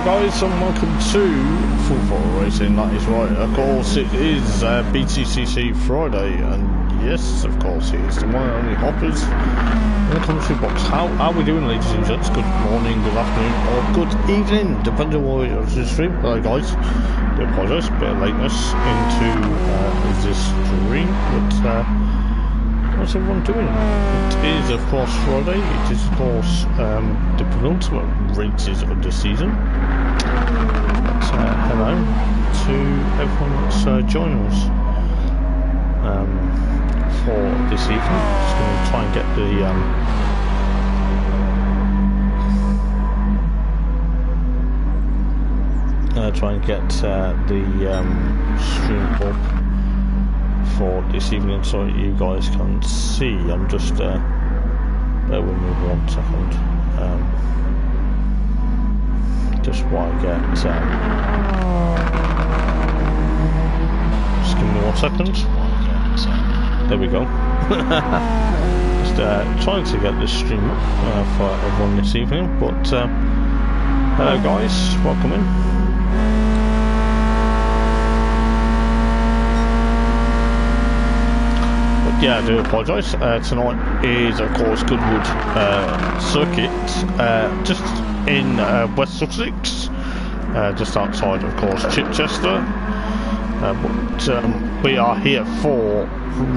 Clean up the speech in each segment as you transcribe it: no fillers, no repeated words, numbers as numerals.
guys, and welcome to Full Throttle Racing. That is right, of course it is BTCC Friday, and yes, of course it is the one and only Hoppers in the commentary box. How are we doing, ladies and gents? Good morning, good afternoon, or good evening, depending on what you're to stream. Hello guys, I apologise, a bit of lateness into this stream, but what's everyone doing? It is of course Friday, it is of course the penultimate races of the season. But, hello to everyone that's joining us for this evening. Just going to try and get the stream up for this evening so that you guys can see. I'm just bear with me 1 second, just while I get just give me 1 second. There we go. Just trying to get this stream up for everyone this evening, but hello guys, welcome in. Yeah, I do apologise. Tonight is, of course, Goodwood circuit, just in West Sussex, just outside, of course, Chichester. But we are here for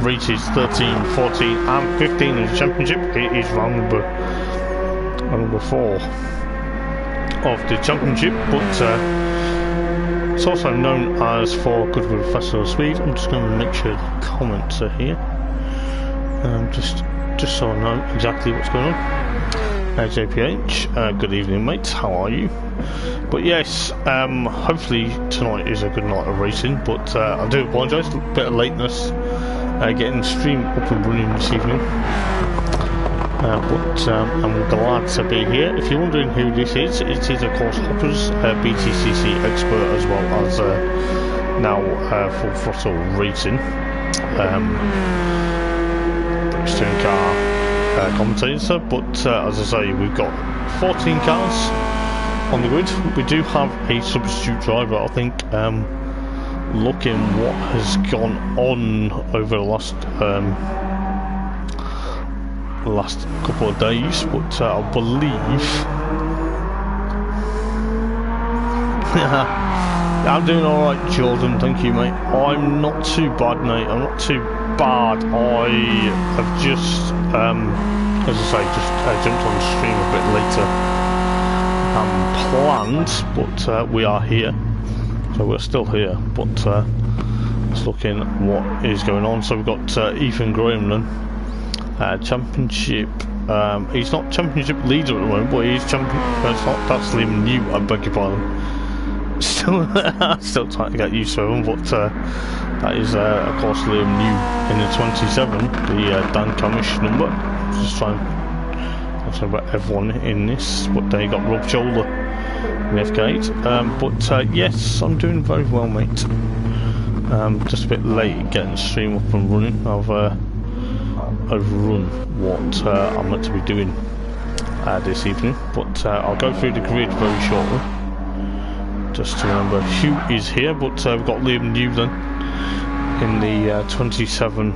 races 13, 14 and 15 in the championship. It is round number 4 of the championship, but it's also known as for Goodwood Festival of Speed. I'm just going to make sure the comments are here. Just so I know exactly what's going on. JPH, good evening mates, how are you? But yes, hopefully tonight is a good night of racing, but I do apologise, a bit of lateness getting the stream up and running this evening. But I'm glad to be here. If you're wondering who this is, it is of course Hoppers, BTCC expert, as well as now Full Throttle Racing. Touring car commentator, but as I say, we've got 14 cars on the grid. We do have a substitute driver. I think looking what has gone on over the last couple of days, but I believe I'm doing alright, Jordan, thank you mate. I'm not too bad mate, I'm not too bad. I have just, as I say, just jumped on the stream a bit later than planned, but we are here, so we're still here, but just looking what is going on. So we've got Ethan Graham then, championship, he's not championship leader at the moment, but he's champion, that's Liam New, I beg your pardon. Still trying to get used to him, but that is of course Liam New in the 27, the Dan Camish number. Just trying to talk about everyone in this, but they got Rob Shoulder in F8. But yes, I'm doing very well mate. Just a bit late getting the stream up and running. I've overrun what I'm meant to be doing this evening, but I'll go through the grid very shortly, just to remember who is here. But we've got Liam New then in the 27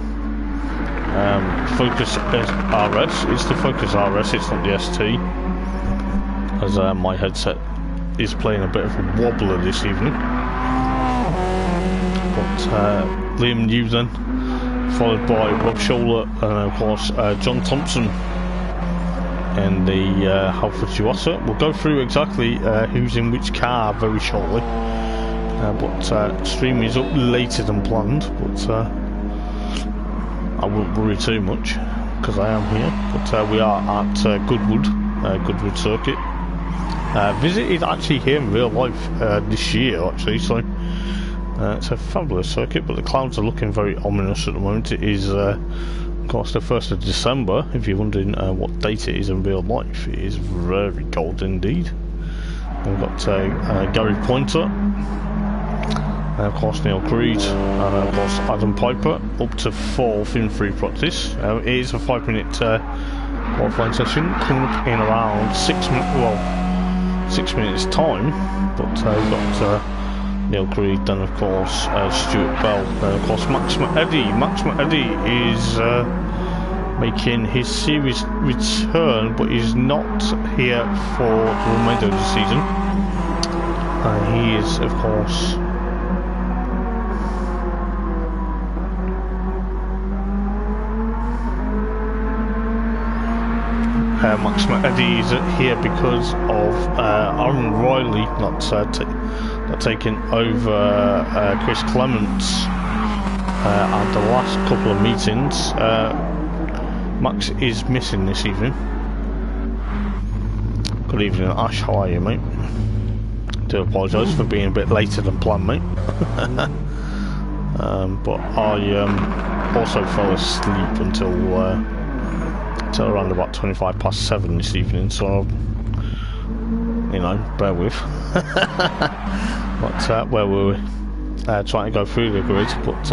Focus RS. It's the Focus RS, it's not the ST, as my headset is playing a bit of a wobbler this evening. But Liam New then, followed by Rob Shoulder and of course John Thompson in the Halford Duossa. We'll go through exactly who's in which car very shortly, but stream is up later than planned, but I won't worry too much because I am here. But we are at Goodwood circuit. Visited actually here in real life this year actually, so it's a fabulous circuit, but the clouds are looking very ominous at the moment. It is of course the 1st of December, if you're wondering what date it is in real life. It is very cold indeed. We've got Gary Pointer, and of course Neil Creed, and of course Adam Piper up to 4th in free practice. It is a 5-minute qualifying session coming up in around 6 minutes, well 6 minutes time, but we've got Neil Creed, then of course Stuart Bell, then of course Max McEddie is making his series return, but he's not here for the remainder of the season. He is of course Max McEddie is here because of Aaron Riley not taking over Chris Clements at the last couple of meetings. Max is missing this evening. Good evening, Ash. How are you, mate? Do apologise for being a bit later than planned, mate. But I also fell asleep until around about 25 past 7 this evening, so you know, bear with. But where were we? Trying to go through the grid, but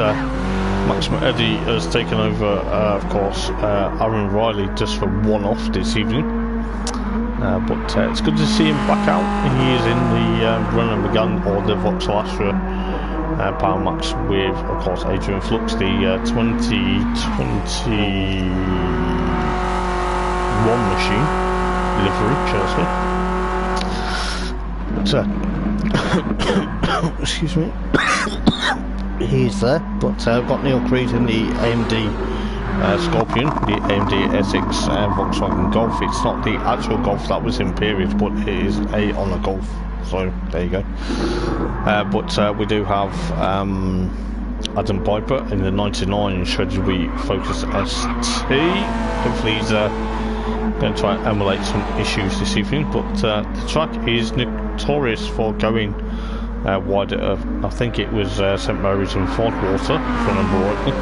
Max McEddie has taken over, of course, Aaron Riley just for one off this evening. But it's good to see him back out. He is in the Renault Megane or the Vauxhall Astra Power Max with, of course, Adrian Flux, the 2021 machine livery, shall I say. But excuse me. He's there, but I've got Neil Creed in the AMD Scorpion, the AMD S6 Volkswagen Golf. It's not the actual Golf that was in period, but it is a Golf, so there you go. But we do have Adam Piper in the 99 scheduled to be Focus ST. Hopefully he's going to try and emulate some issues this evening, but the track is notorious for going wide. I think it was St Mary's in Fordwater, if I remember rightly.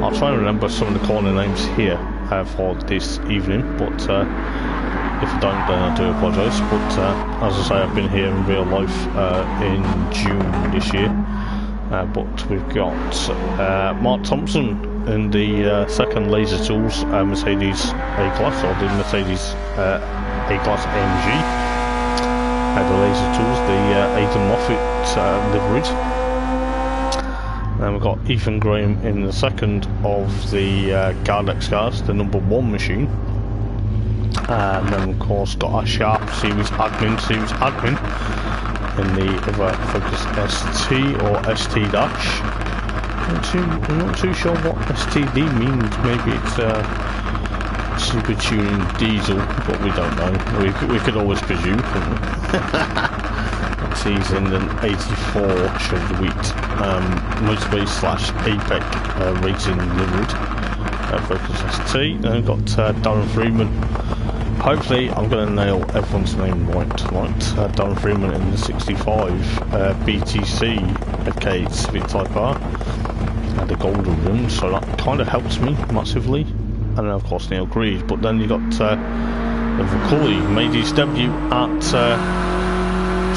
I'll try and remember some of the corner names here for this evening, but if I don't, then I do apologise. But as I say, I've been here in real life in June this year. But we've got Mark Thompson in the second Laser Tools Mercedes A-Class, or the Mercedes A-Class AMG. The Laser Tools, the Aidan Moffat liveried. And we've got Ethan Graham in the second of the Gardex cars, the number 1 machine. And then of course got our Sharp Series Admin in the other Focus ST or ST Dash. I'm not too sure what STD means. Maybe it's super tuning diesel, but we don't know. We could always presume, couldn't we? He's in the 84 Chevy Wheat Motorbase / APEC racing livered Focus ST. Then we've got Darren Freeman. Hopefully I'm going to nail everyone's name right tonight. Darren Freeman in the 65 BTC K8 Civic Type R. The golden rim, so that kind of helps me massively. And then of course Neil Creed. But then you got Vukuli made his debut at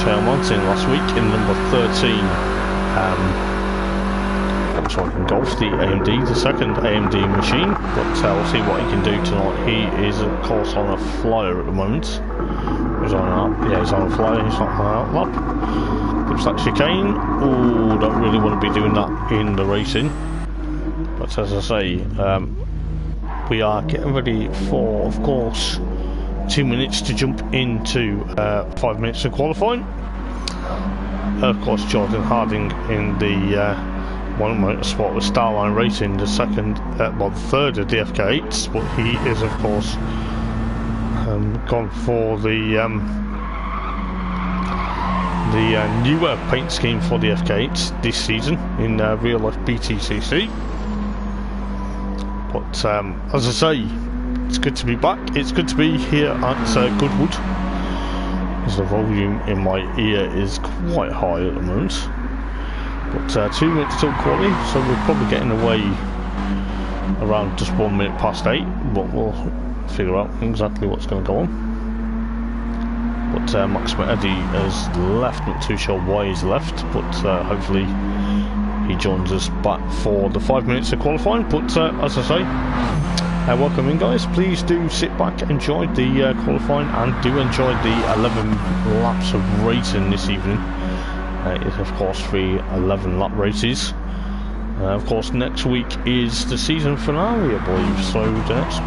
Trail Mountain last week in number 13 Volkswagen Golf, the AMD, the second AMD machine. But we'll see what he can do tonight. He is of course on a flyer at the moment. He's on a flyer, he's not on an outlap. Looks like chicane. Oh, don't really want to be doing that in the racing. But as I say, we are getting ready for, of course, 2 minutes to jump into 5 minutes of qualifying. Of course, Jordan Harding in the one motorsport with Starline Racing, the second, well, the third of the FK8s, but he is, of course, gone for the newer paint scheme for the FK8s this season in real life BTCC. But as I say, it's good to be back. It's good to be here at Goodwood, as the volume in my ear is quite high at the moment. But 2 minutes till quality, so we're probably getting away around just 1 minute past 8, but we'll figure out exactly what's going to go on. But Max McEddie has left, not too sure why he's left, but hopefully he joins us back for the 5 minutes of qualifying. But as I say, Welcome in, guys. Please do sit back, enjoy the qualifying, and do enjoy the 11 laps of racing this evening. It's of course 3 11-lap races. Of course, next week is the season finale, I believe. So that's,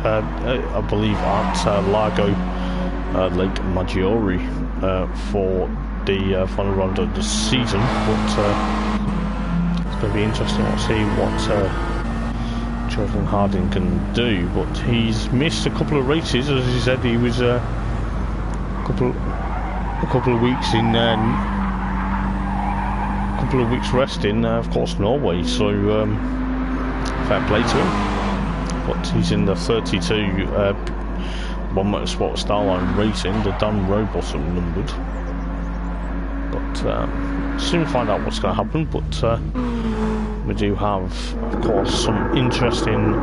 I believe, at Lago Lake Maggiore for the final round of the season. But it's going to be interesting to see what Jordan Harding can do. But he's missed a couple of races, as he said. He was a couple of weeks in. Couple of weeks rest in, of course, Norway, so fair play to him. But he's in the 32 One Motorsport Starline Racing, the Dan Rowbottom numbered. But soon find out what's going to happen. But we do have, of course, some interesting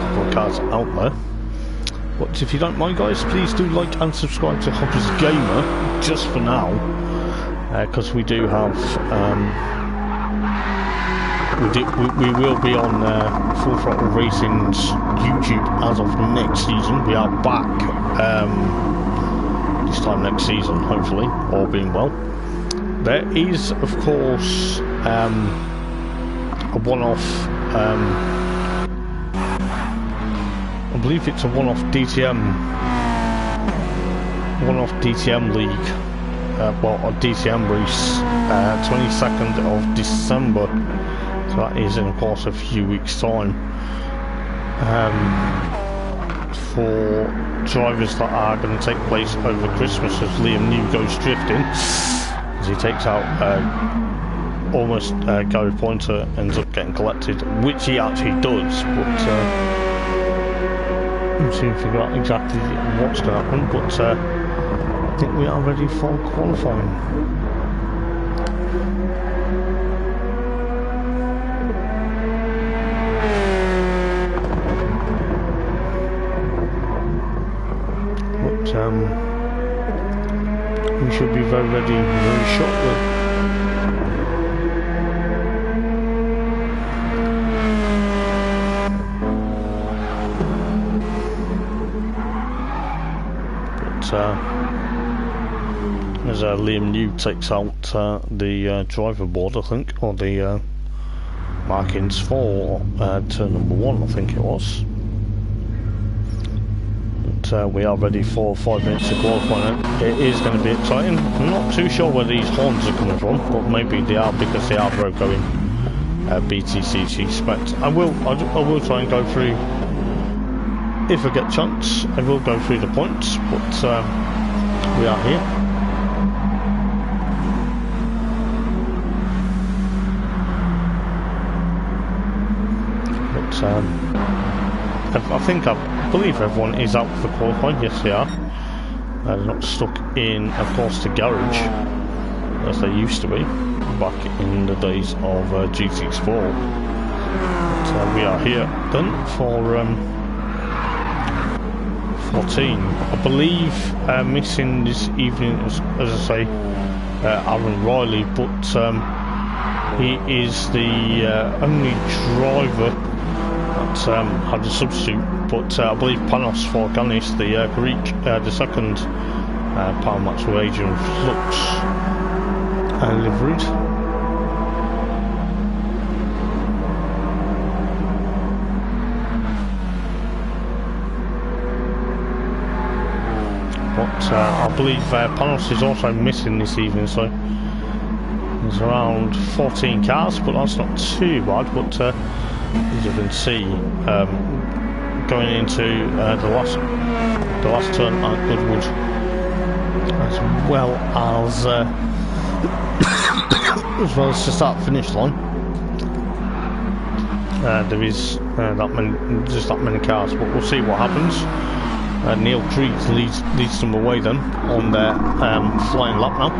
couple of cars out there. But if you don't mind, guys, please do like and subscribe to Hopper's Gamer just for now, because we do have we will be on Full Throttle Racing's YouTube as of next season. We are back this time next season, hopefully, all being well. There is, of course, a one-off. I believe it's a one-off DTM league, well, a DTM race, 22nd of December, so that is in, of course, a few weeks' time, for drivers that are going to take place over Christmas, as Liam New goes drifting, as he takes out almost Gary Pointer, ends up getting collected, which he actually does, but I'm soon figure out exactly what's going to happen, but I think we are ready for qualifying. But we should be very ready very shortly. As Liam New takes out the driver board, I think, or the markings for turn number 1, I think it was. But we are ready for 5 minutes to qualify now. It is going to be exciting. I'm not too sure where these horns are coming from, but maybe they are because they are going BTCC specs. I will try and go through, if I get a chance, I will go through the points, but we are here. I believe everyone is out for qualifying. Yes, they are. They're not stuck in, of course, the garage as they used to be back in the days of GT Sport. But we are here then for 14. I believe missing this evening, as I say, Aaron Riley, but he is the only driver that had a substitute, but I believe Panos Forganis, the Greek, the second Power Max with Adrian Flux liveried. But I believe Panos is also missing this evening, so there's around 14 cars, but that's not too bad. But as you can see, going into the last turn at Goodwood, as well as the start-finish line, there is just that many cars. But we'll see what happens. Neil Creed leads them away then on their flying lap now.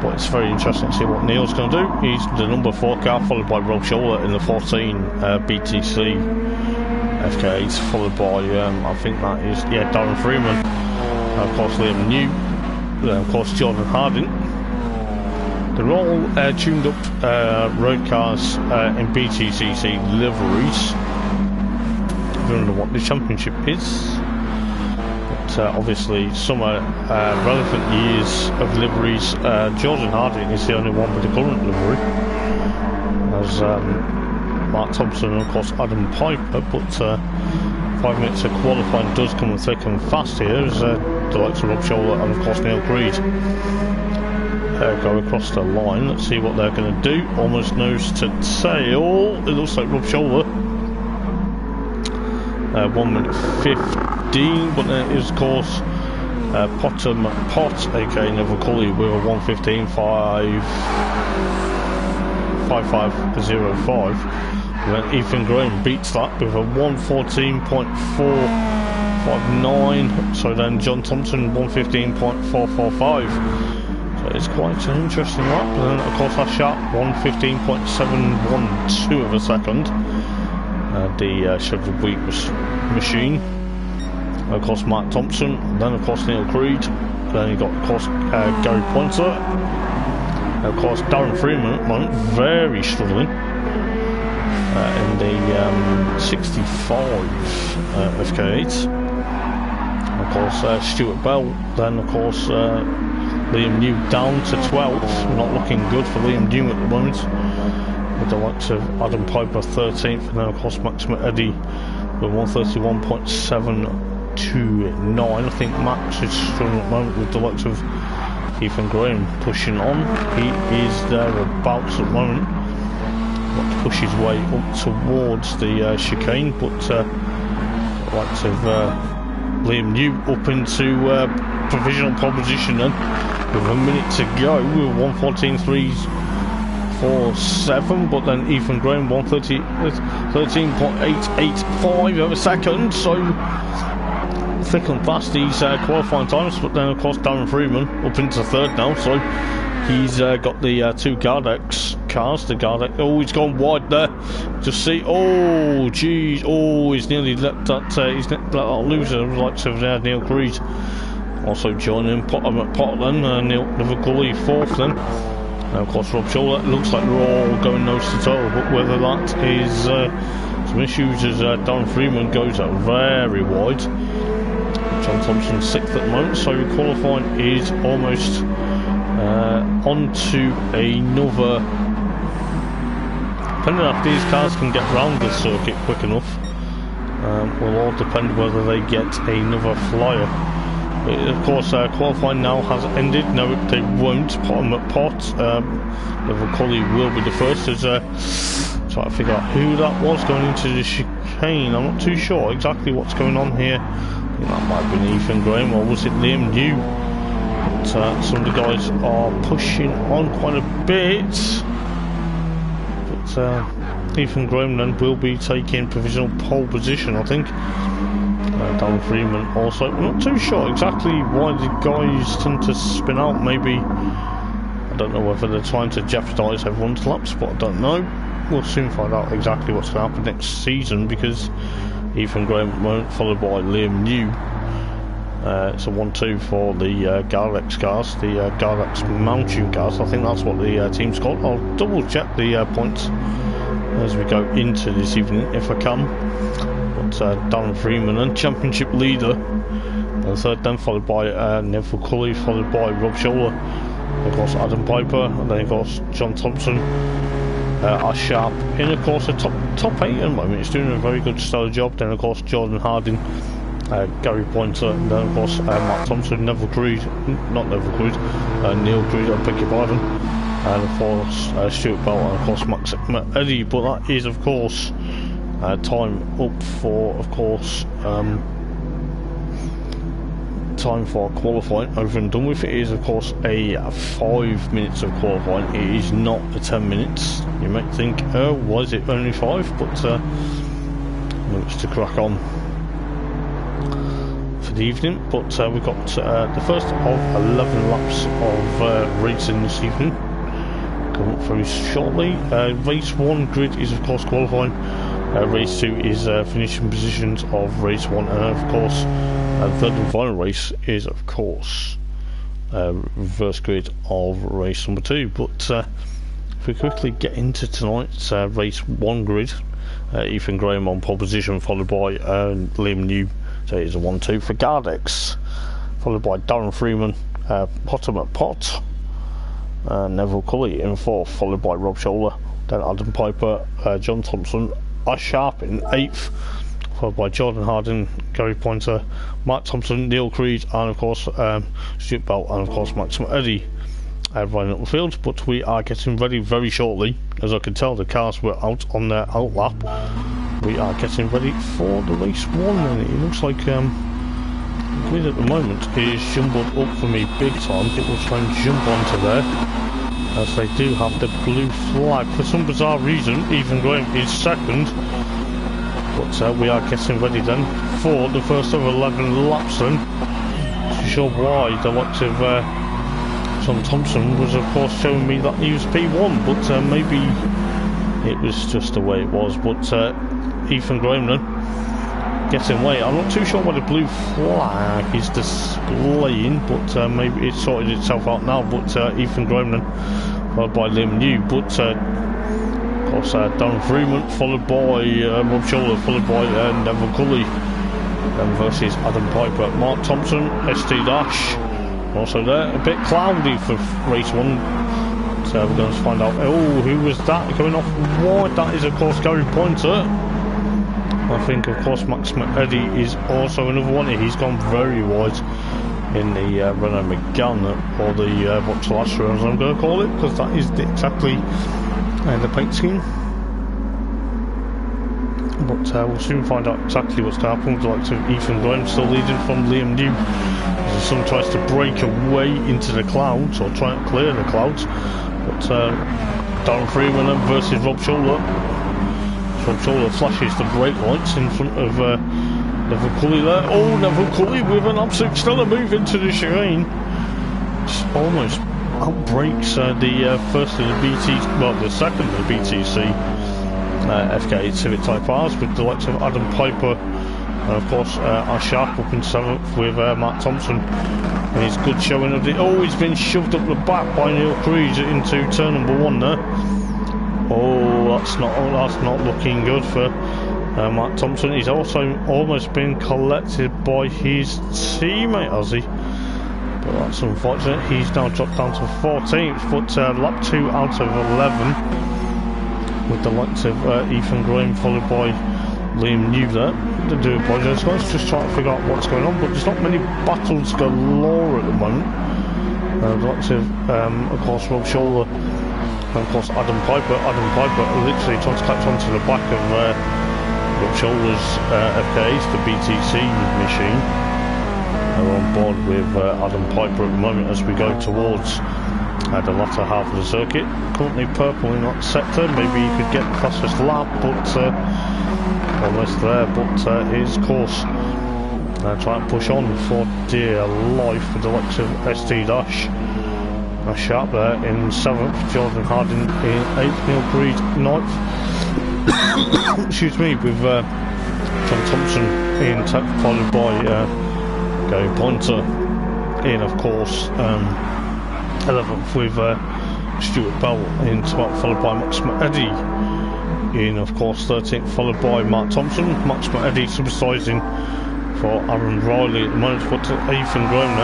But it's very interesting to see what Neil's going to do. He's the number 4 car, followed by Rob Scholler in the 14 BTC FK8, followed by I think that is Darren Freeman, of course Liam New, of course Jordan Harding, They're all tuned up road cars in BTCC liveries. I don't know what the championship is, but obviously some are relevant years of liveries. Jordan Harding is the only one with the current livery, as Mark Thompson and of course Adam Piper, but 5 minutes of qualifying does come thick and fast here as the likes of Rob Scholler and of course Neil Creed go across the line. Let's see what they're going to do. Almost nose to tail. It looks like Rob Scholler 1 minute 15, but then it is of course Pot, aka Neville Cully, with a 1:15.5505. Then Ethan Graham beats that with a 1:14.459. So then John Thompson 1:15.445. So it's quite an interesting lap. And then of course Ashat 1:15.712 of a second. The Chevrolet Week machine. Of course Mark Thompson. And then of course Neil Creed. Then you got of course Gary Pointer. Of course Darren Freeman at the moment very struggling. In the 65 of K8. Of course Stuart Bell, then of course Liam New down to 12th, not looking good for Liam New at the moment, with the likes of Adam Piper 13th, and then of course Max Eddy with 1:31.729. I think Max is struggling at the moment with the likes of Ethan Graham pushing on. He is thereabouts at the moment. To push his way up towards the chicane, but likes of Liam New up into provisional pole position then, with a minute to go, with 1:14.347, but then Ethan Graham 1:13.885 of a second, so thick and fast these qualifying times. But then of course Darren Freeman up into third now, so he's got the two Gardex cars. The Gardex, oh, he's gone wide there. Just see, oh, geez, oh, he's nearly let that. He's let that loser. Like Neil Creed also joining Potter then. Neville Cully fourth then. And of course Rob Scholler. It looks like they're all going nose to tail, but whether that is some issues as Darren Freeman goes out very wide. John Thompson sixth at the moment, so qualifying is almost on to another. Depending on if these cars can get round the circuit quick enough, will all depend whether they get another flyer. But of course qualifying now has ended. No, they won't put them at pot. Neville Cully will be the first, as try to figure out who that was going into the chicane. I'm not too sure exactly what's going on here. I think that might have been Ethan Graham, or was it Liam New? But some of the guys are pushing on quite a bit. But Ethan Graham then will be taking provisional pole position, I think. Darren Freeman also. I'm not too sure exactly why the guys tend to spin out. Maybe, I don't know whether they're trying to jeopardise everyone's laps, but I don't know. We'll soon find out exactly what's going to happen next season, because Ethan Graham won't, followed by Liam New. It's a 1-2 for the Gardex cars, the Gardex mountain cars. I think that's what the team's called. I'll double check the points as we go into this evening if I can. But Darren Freeman and championship leader, and third then followed by Neville Cully, followed by Rob Scholler, of course Adam Piper, and then of course John Thompson are sharp in of course the top 8 at the moment. It's doing a very good stellar job. Then of course Jordan Harding, Gary Pointer, and then of course Mark Thompson, Neville Creed, not Neville Creed, Neil Creed, I beg your pardon, and of course Stuart Bell, and of course Max Eddy. But that is of course time up for, of course, time for qualifying over and done with. It is of course a 5 minutes of qualifying. It is not a 10 minutes. You might think, oh, was it only 5? But minutes to crack on for the evening. But we've got the first of 11 laps of racing this evening coming up very shortly. Race 1 grid is of course qualifying. Race 2 is finishing positions of race 1, and of course third and final race is of course reverse grid of race number 2. But if we quickly get into tonight's race 1 grid, Ethan Graham on pole position, followed by Liam New. So it's a 1-2 for Gardex, followed by Darren Freeman, Potham at Pot, Neville Cully in 4th, followed by Rob Scholler, then Adam Piper, John Thompson, Ash Sharp in 8th, followed by Jordan Harding, Gary Pointer, Matt Thompson, Neil Creed, and of course Stuart Bell, and of course Maxim Eddy running up the field. But we are getting ready very shortly. As I can tell, the cars were out on their out lap. We are getting ready for the race 1, and it looks like the grid at the moment is jumbled up for me big time. It will try and jump onto there, as they do have the blue flag. For some bizarre reason, Ethan Graham is 2nd, but we are getting ready then for the first of 11 laps then. Not sure why the likes of John Thompson was of course showing me that he was P1, but maybe it was just the way it was. But Ethan Graham then getting away. I'm not too sure what the blue flag is displaying, but maybe it sorted itself out now. But Ethan Graham then followed by Liam New, but of course Darren Freeman followed by Rob Scholler, followed by Neville Cully, then versus Adam Piper, Mark Thompson, ST Dash also there. A bit cloudy for race 1, so we're going to find out. Oh, who was that going off wide? That is of course Gary Pointer. I think of course Max McEddy is also another one. He's gone very wide in the Renault Megane, or the Vauxhall Astra as I'm going to call it, because that is exactly the paint scheme. But we'll soon find out exactly what's going to happen with the likes of Ethan Graham still leading from Liam New. The sun tries to break away into the clouds, or try and clear the clouds. But Darren Freeman versus Rob Scholler. Rob Scholler flashes the brake lights in front of Neville Cully there. Oh, Neville Cully with an absolute stellar move into the chicane. Just almost outbreaks the first of the second of the BTC FK8 Civic Type R's, with the likes of Adam Piper, and of course Ash Sharp up in 7th with Matt Thompson. And his good showing of the. Oh, he's been shoved up the back by Neil Creed into turn number 1 there. Oh, that's not looking good for Matt Thompson. He's also almost been collected by his teammate, has he? But that's unfortunate. He's now dropped down to 14th, but lap 2 out of 11. With the likes of Ethan Graham followed by Liam New there. I do apologise guys, just trying to figure out what's going on, but there's not many battles galore at the moment. The likes of course Rob Scholler, and of course Adam Piper literally trying to catch onto the back of Rob Scholler's FK8, the BTC machine. We're on board with Adam Piper at the moment as we go towards the latter half of the circuit. Currently purple in that sector. Maybe he could get the fastest lap, but almost there. But his course try and push on for dear life with the likes of ST Dash. Ash Sharp there in 7th, Jordan Harding in 8th, Neil Creed 9th. Excuse me, with John Thompson in 10th, followed by Gary Pointer in, of course, 11th with Stuart Bell in 12th, followed by Max McEddy in, of course, 13th, followed by Mark Thompson. Max McEddy subsiding for Aaron Riley at the moment, but Ethan Graham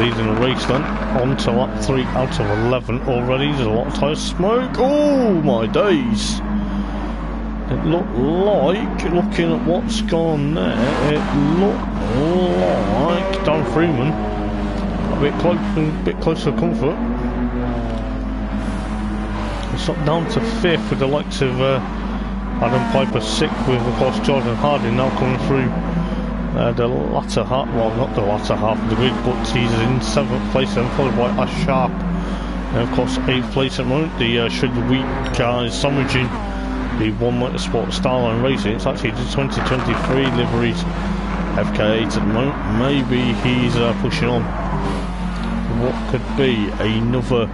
leading the race then on to lap 3 out of 11 already. There's a lot of tyre smoke. Oh my days! It looked like, looking at what's gone there, it looked like Darren Freeman a bit close to comfort. It's up down to 5th with the likes of Adam Piper 6th, with of course Jordan Harding now coming through the latter half, well not the latter half of the grid, but he's in 7th place then, followed by Ash Sharp, and of course 8th place at the moment. The Shredded Wheat car is sandwiching the One Motorsport Starline Racing. It's actually the 2023 liveries FK8 at the moment. Maybe he's pushing on what could be another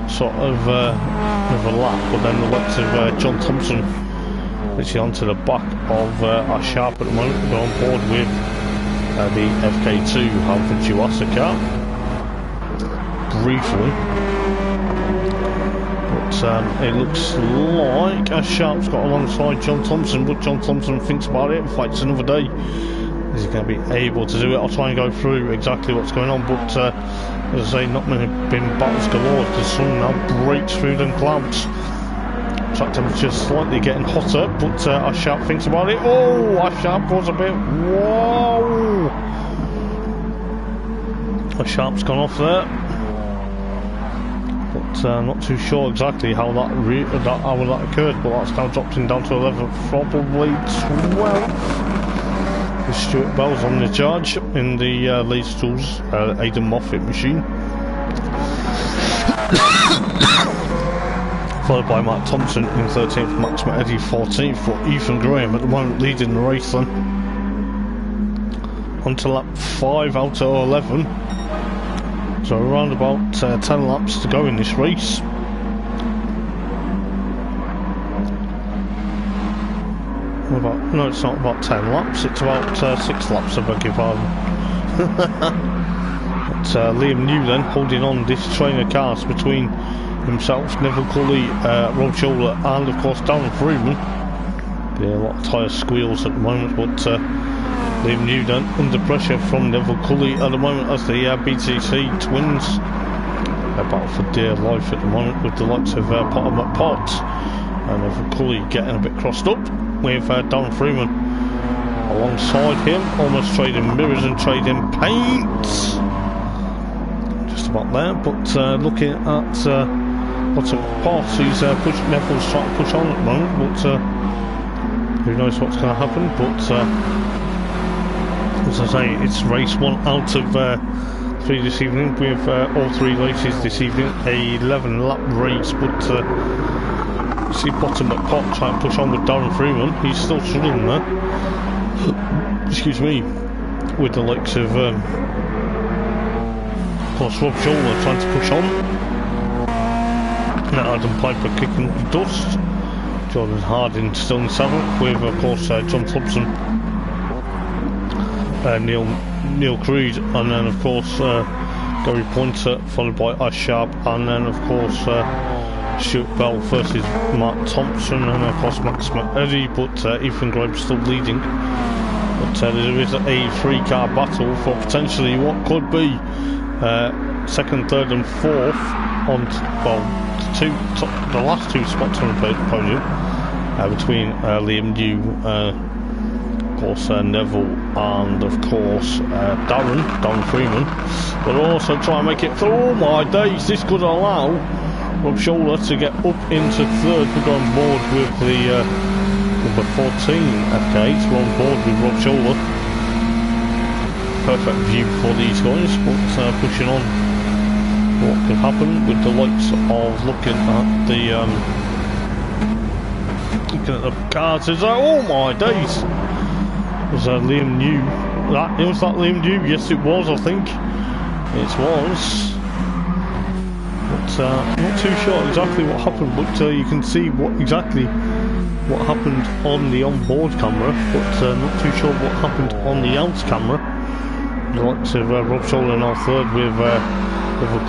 sort of another lap, but then the likes of John Thompson literally onto the back of Ash Sharp at the moment. We're on board with the FK2 Halford Duasa car. briefly. But it looks like a Sharp's got alongside John Thompson, but John Thompson thinks about it and fights another day. Is he going to be able to do it? I'll try and go through exactly what's going on, but as I say, not many been battles galore. The sun now breaks through them clouds. Track temperature slightly getting hotter, but a Sharp thinks about it. Oh, a Sharp was a bit. Whoa! A Sharp's gone off there, but not too sure exactly how that occurred. But that's now dropped him down to 11th, probably 12th. With Stuart Bell's on the charge in the Leeds Tools Aidan Moffat machine. Followed by Matt Thompson in 13th, Max Eddy 14th, but Ethan Graham at the moment leading the race then. On to lap 5 out of 11. So around about 10 laps to go in this race. No, it's not about 10 laps, it's about 6 laps, I beg your pardon. But Liam New then holding on this train of cars between himself, Neville Cully, Rob Scholler, and of course Darren Freeman. Yeah, a lot of tyre squeals at the moment, but Liam New then under pressure from Neville Cully at the moment as the BTCC twins battle for dear life at the moment with the likes of Potter McPott and Neville Cully getting a bit crossed up with Darren Freeman alongside him, almost trading mirrors and trading paint. Just about there, but looking at lots of parts, he's Neville's trying to push on at the moment, but who knows what's going to happen. But as I say, it's race 1 out of 3 this evening. We have all 3 races this evening, a 11 lap race, but see bottom at pot trying to push on with Darren Freeman. He's still struggling there. Excuse me. With the likes of course Rob Scholler trying to push on. Now Adam Piper kicking the dust. Jordan Harding still in 7th with of course John Thompson, Neil Creed, and then of course Gary Pointer, followed by Ash Sharp, and then of course Stuart Bell versus Matt Thompson, and of course Max Eddy, but Ethan Graham still leading. But there is a 3-car battle for potentially what could be 2nd, 3rd and 4th on, well, the last 2 spots on the podium between Liam New, of course Neville, and of course Darren Freeman. But also try and make it through. Oh my days, this could allow Rob Scholler to get up into 3rd. We're on board with the number 14 FK, so we're on board with Rob Scholler. Perfect view for these guys, but pushing on. What could happen with the likes of looking at the cars is oh my days. Was Liam New? Was that Liam New? Yes, it was. I think it was. But not too sure exactly what happened, but you can see what happened on the on-board camera, but not too sure what happened on the out camera. The likes of Rob Scholler now 3rd with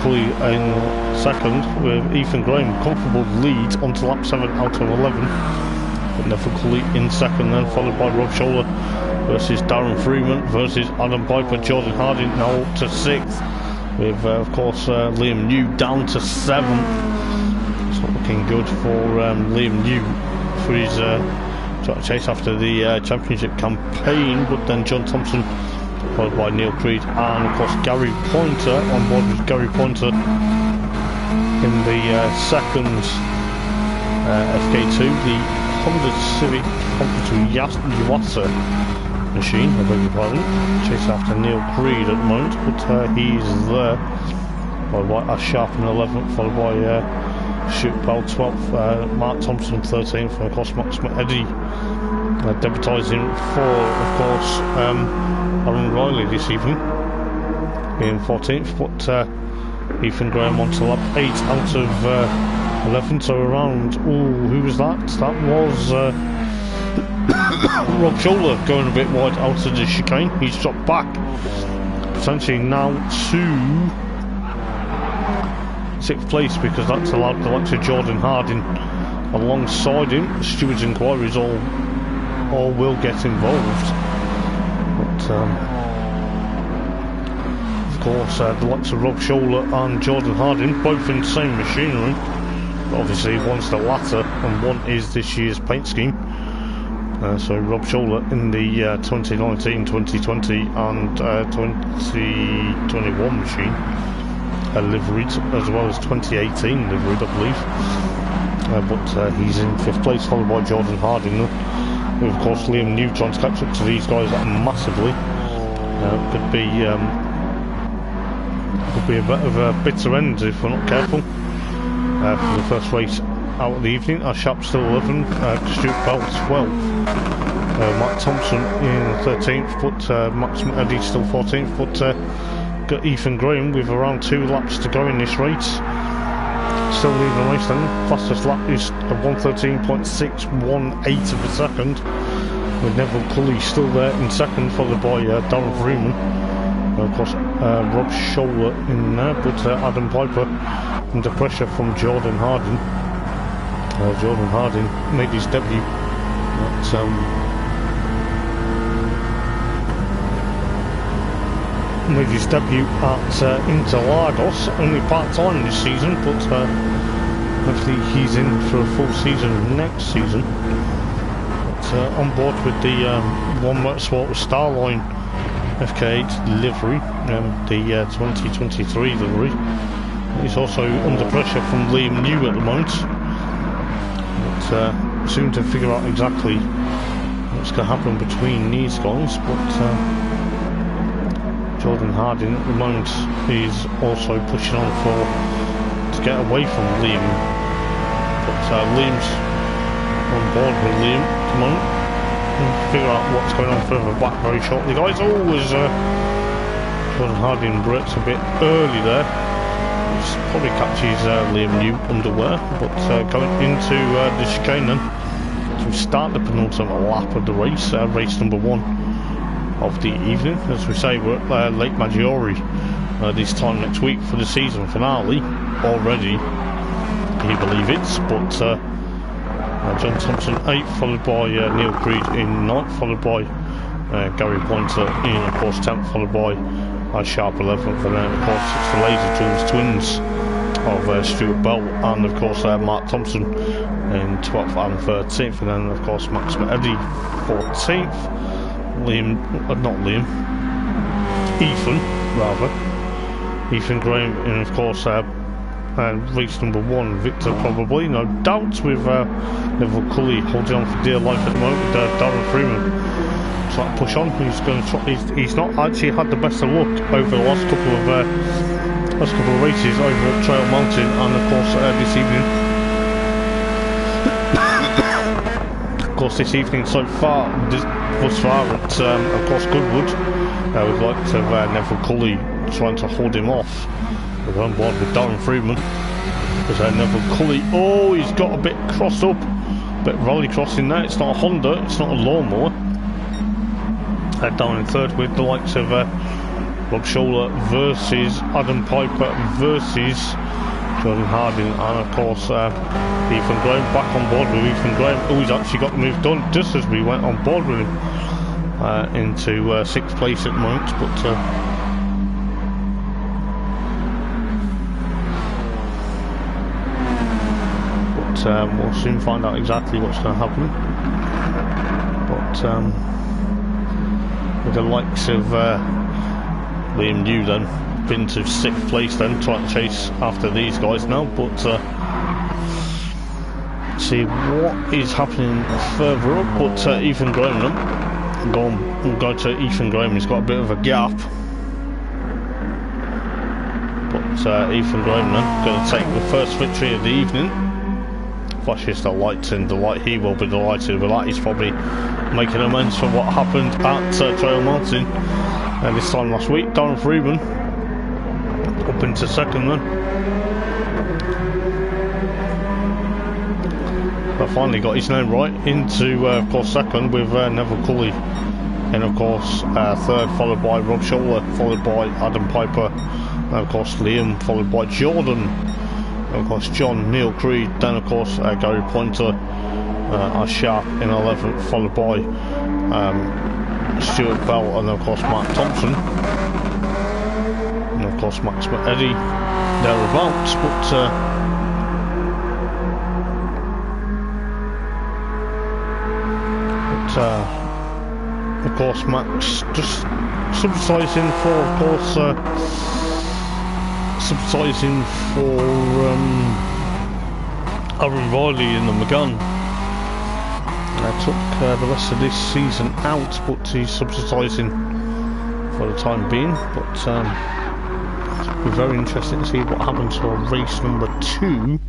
Cully in 2nd, with Ethan Graham comfortable lead onto lap 7 out of 11. But Neville Cully in 2nd, then followed by Rob Scholler versus Darren Freeman versus Adam Piper. Jordan Harding now up to 6th, with of course Liam New down to 7th. It's not looking good for Liam New for his try to chase after the championship campaign. But then John Thompson followed by Neil Creed, and of course Gary Pointer on board with Gary Pointer in the 2nd FK2, the Honda Civic Yuasa machine, I beg your pardon. Chase after Neil Creed at the moment, but he's there. Followed by Ash Sharp in 11th, followed by Stuart Bell 12th, Mark Thompson 13th, and of course Max Eddy debutising for, of course, Aaron Riley this evening, being 14th, but Ethan Graham on to lap 8 out of 11, so around, who was that? That was Rob Scholler going a bit wide out of the chicane. He's dropped back, potentially now to 6th place, because that's allowed the likes of Jordan Harding alongside him. Stewards inquiries all will get involved, but of course the likes of Rob Scholler and Jordan Harding, both in the same machinery, but obviously one's the latter and one is this year's paint scheme. So Rob Scholler in the 2019, 2020 and 2021 machine liveried, as well as 2018 liveried, I believe. But he's in 5th place, followed by Jordan Harding, with of course Liam New trying to catch up to these guys massively. Could be a bit of a bitter end if we're not careful for the first race out of the evening. Sharp still 11, Stuart Bell 12, Mike Thompson in 13th, but Max Eddie still 14th, but got Ethan Graham with around 2 laps to go in this race. Still leading the race then. Fastest lap is 1:13.618 of a second, with Neville Cully still there in second, followed by Darren Freeman. Of course Rob Scholler in there, but Adam Piper under pressure from Jordan Harding. Jordan Harding made his debut at Interlagos, only part-time this season, but hopefully he's in for a full season next season. But, on board with the One Motorsport with Starline FK8 livery, the 2023 livery. He's also under pressure from Liam New at the moment, but soon to figure out exactly what's going to happen between these guys. But Jordan Harding at the moment is also pushing on to get away from Liam, but Liam's on board with Liam at the moment. We'll figure out what's going on further back very shortly, guys. Always Jordan Harding brakes a bit early there, which probably catches Liam New underwear, but going into the chicane then to start the penultimate lap of the race, race number 1 of the evening. As we say, we're at Lake Maggiore this time next week for the season finale already, can you believe it? But John Thompson 8th, followed by Neil Creed in 9th, followed by Gary Pointer in of course 10th, followed by Sharp 11th, and then of course it's the Laser Tools twins of Stuart Bell and of course Mark Thompson in 12th and 13th, and then of course Max Eddie 14th. Ethan Graham in of course race number 1, Victor probably, no doubt, with Neville Cully holding on for dear life at the moment with Darren Freeman trying to push on. He's going to try, he's not actually had the best of luck over the last couple of races over at Trail Mountain, and of course this evening. Of course, this evening so far, thus far at of course Goodwood, we'd like to have Neville Cully trying to hold him off. We're on board with Darren Freeman, because Neville Cully, oh, he's got a bit crossed up, a bit rally crossing there. It's not a Honda, it's not a lawnmower. Down in 3rd with the likes of Rob Scholler versus Adam Piper versus Jordan Harding, and of course Ethan Graham back on board with Ethan Graham. Oh, he's actually got the move done just as we went on board with him into 6th place at the moment, but we'll soon find out exactly what's going to happen. But with the likes of Liam New then been to 6th place then, trying to chase after these guys now, but see what is happening further up. But Ethan Graham then, we'll go to Ethan Graham. He's got a bit of a gap, but Ethan Graham then going to take the first victory of the evening. Flashes the lights in delight. He will be delighted with that. He's probably making amends for what happened at Trail Mountain this time last week. Darren Freeman up into 2nd then. But finally got his name right into of course 2nd with Neville Cully, and of course 3rd, followed by Rob Scholler, followed by Adam Piper, and of course Liam, followed by Jordan of course John, Neil Creed, then of course Gary Pointer are sharp in 11th, followed by Stuart Bell and of course Mark Thompson, and of course Max Eddie thereabouts, of course Max just subsidising for, of course, Aaron Riley in the McGann. Took the rest of this season out, but he's subsidising for the time being. But it'll be very interesting to see what happens for race number 2.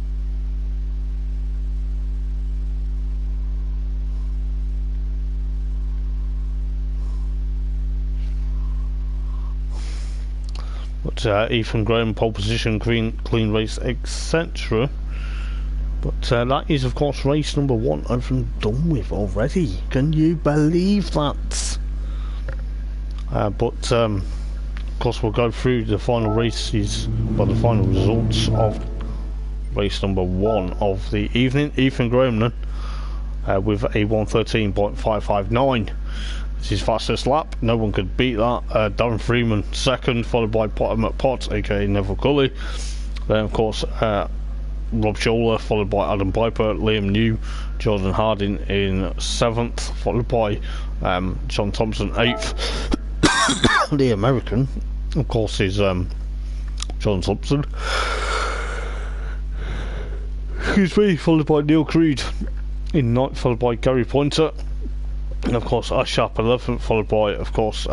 But Ethan Graham, pole position, clean race, etc. But that is of course race number 1 over and done with already. Can you believe that? But of course we'll go through the final races, well, the final results of race number 1 of the evening. Ethan Graham then with a 1:13.559. It's his fastest lap, no one could beat that. Darren Freeman second, followed by Potter McPott, aka Neville Gully. Then of course Rob Scholler, followed by Adam Piper, Liam New, Jordan Harding in 7th, followed by John Thompson 8th. The American, of course, is John Thompson. Excuse me, followed by Neil Creed in 9th, followed by Gary Pointer. And of course Ash Sharp 11th, followed by of course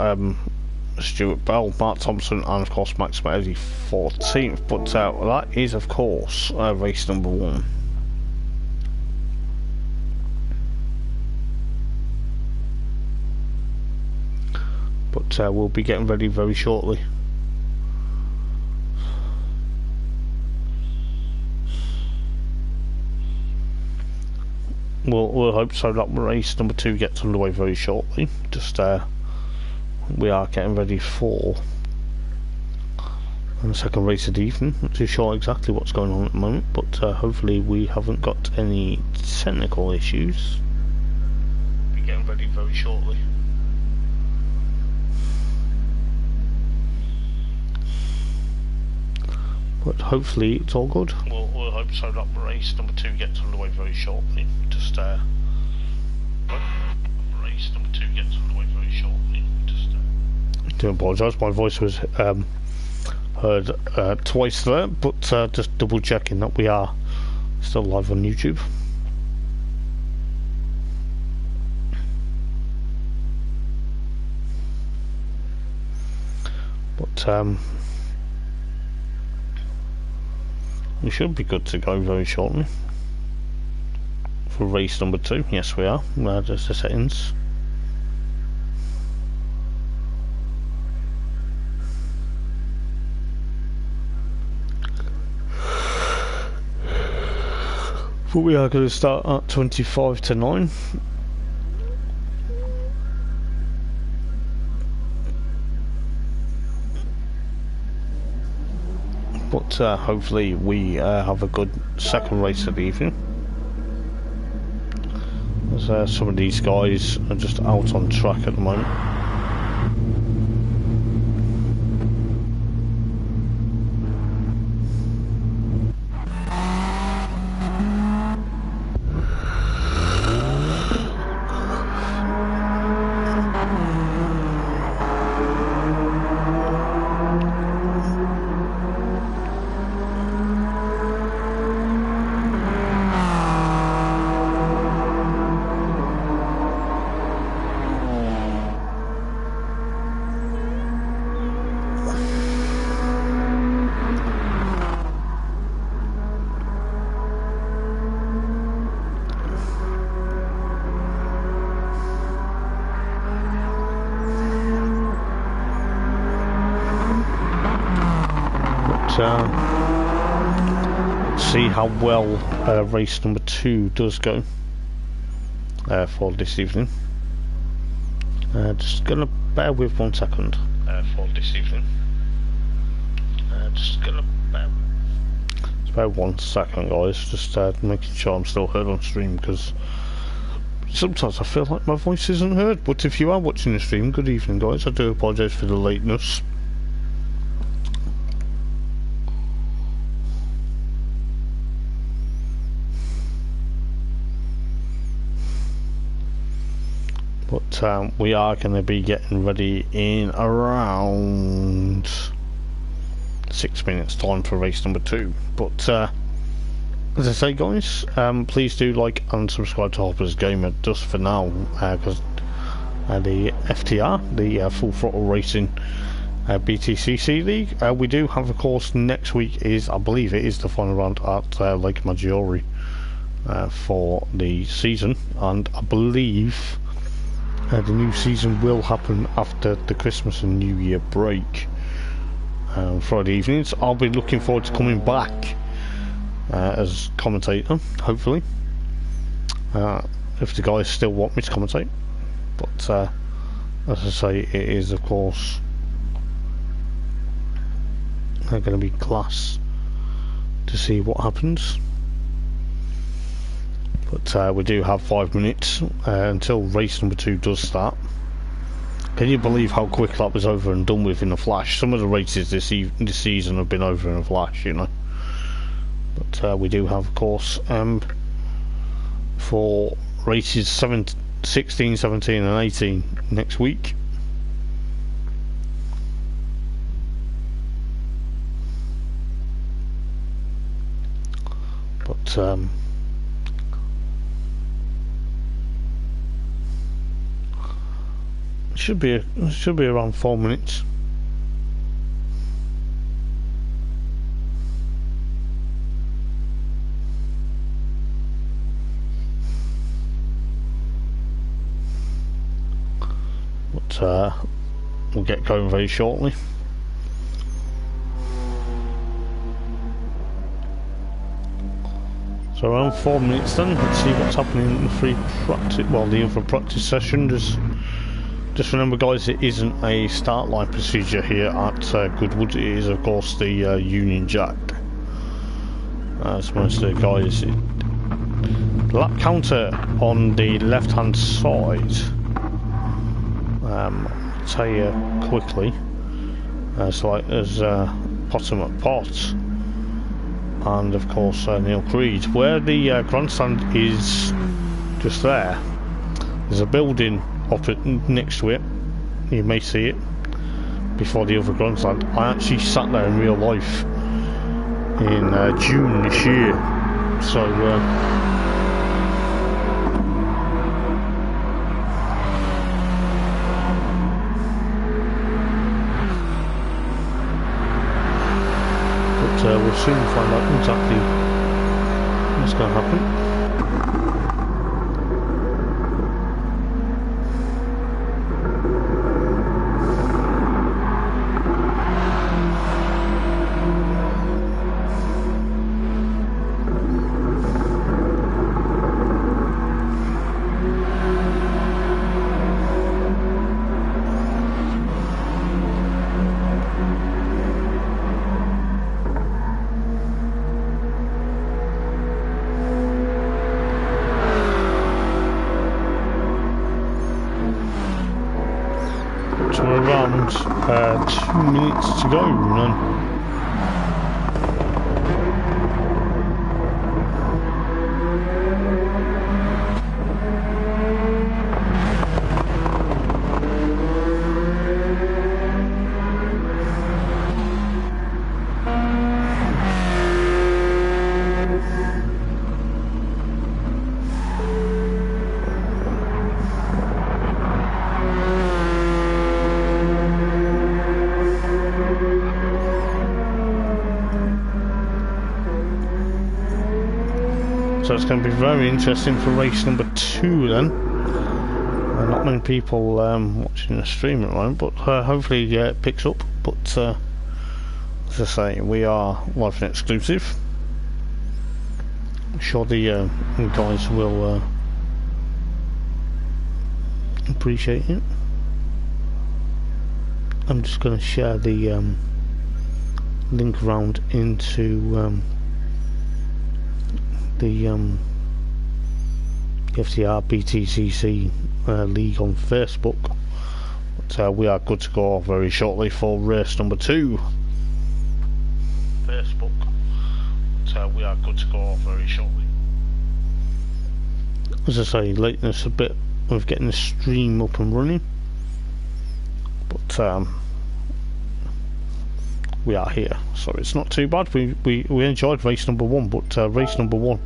Stuart Bell, Mark Thompson, and of course Max Eddie 14th. But that is of course race number 1. But we'll be getting ready very shortly. We'll hope so that race number 2 gets underway very shortly. Just we are getting ready for the second race of the evening. Not too sure exactly what's going on at the moment, but hopefully we haven't got any technical issues. We'll be getting ready very shortly. But hopefully it's all good. We'll hope so that race number 2 gets underway very shortly. Just race number 2 gets underway very shortly. I do apologise, my voice was heard twice there, but just double checking that we are still live on YouTube. But we should be good to go very shortly for race number 2. Yes, we are. There's the settings. But we are going to start at 25 to 9. But hopefully we have a good second race of the evening. As some of these guys are just out on track at the moment. See how well race number 2 does go for this evening. Just gonna bear with 1 second for this evening. Just gonna bear with. About 1 second, guys, just making sure I'm still heard on stream, because sometimes I feel like my voice isn't heard. But if you are watching the stream, good evening, guys. I do apologise for the lateness. But we are going to be getting ready in around 6 minutes time for race number 2. But as I say, guys, please do like and subscribe to Harper's Gamer just for now, because the FTR, the Full Throttle Racing BTCC League, we do have, of course, next week is, I believe it is the final round at Lake Maggiore for the season, and I believe the new season will happen after the Christmas and New Year break. Friday evenings, I'll be looking forward to coming back as commentator, hopefully, if the guys still want me to commentate. But as I say, it is, of course, going to be class to see what happens. But we do have 5 minutes until race number 2 does start. Can you believe how quick that was over and done with in a flash? Some of the races this season have been over in a flash, you know. But we do have, of course, for races 16, 17 and 18 next week. But should be around 4 minutes. But we'll get going very shortly. So around 4 minutes then. Let's see what's happening in the free practice, well, the info practice session. Just remember, guys, it isn't a start line procedure here at Goodwood. It is, of course, the Union Jack. As most of the guys, lap counter on the left-hand side. I'll tell you quickly. So like there's Potsdam at Pot, and of course Neil Creed. Where the grandstand is just there, there's a building up next to it. You may see it before the other grandstand. I actually sat there in real life in June this year, so but we'll soon find out exactly what's going to happen. So we're around 2 minutes to go, then. So it's going to be very interesting for race number 2 then. Not many people watching the stream at the moment, but hopefully it picks up. But as I say, we are live and exclusive. I'm sure the guys will appreciate it. I'm just going to share the link around into the FTR BTCC league on Facebook. But we are good to go very shortly for race number 2. Facebook. But we are good to go very shortly. As I say, lateness a bit with getting the stream up and running, but we are here, so it's not too bad. We enjoyed race number 1, but race number 1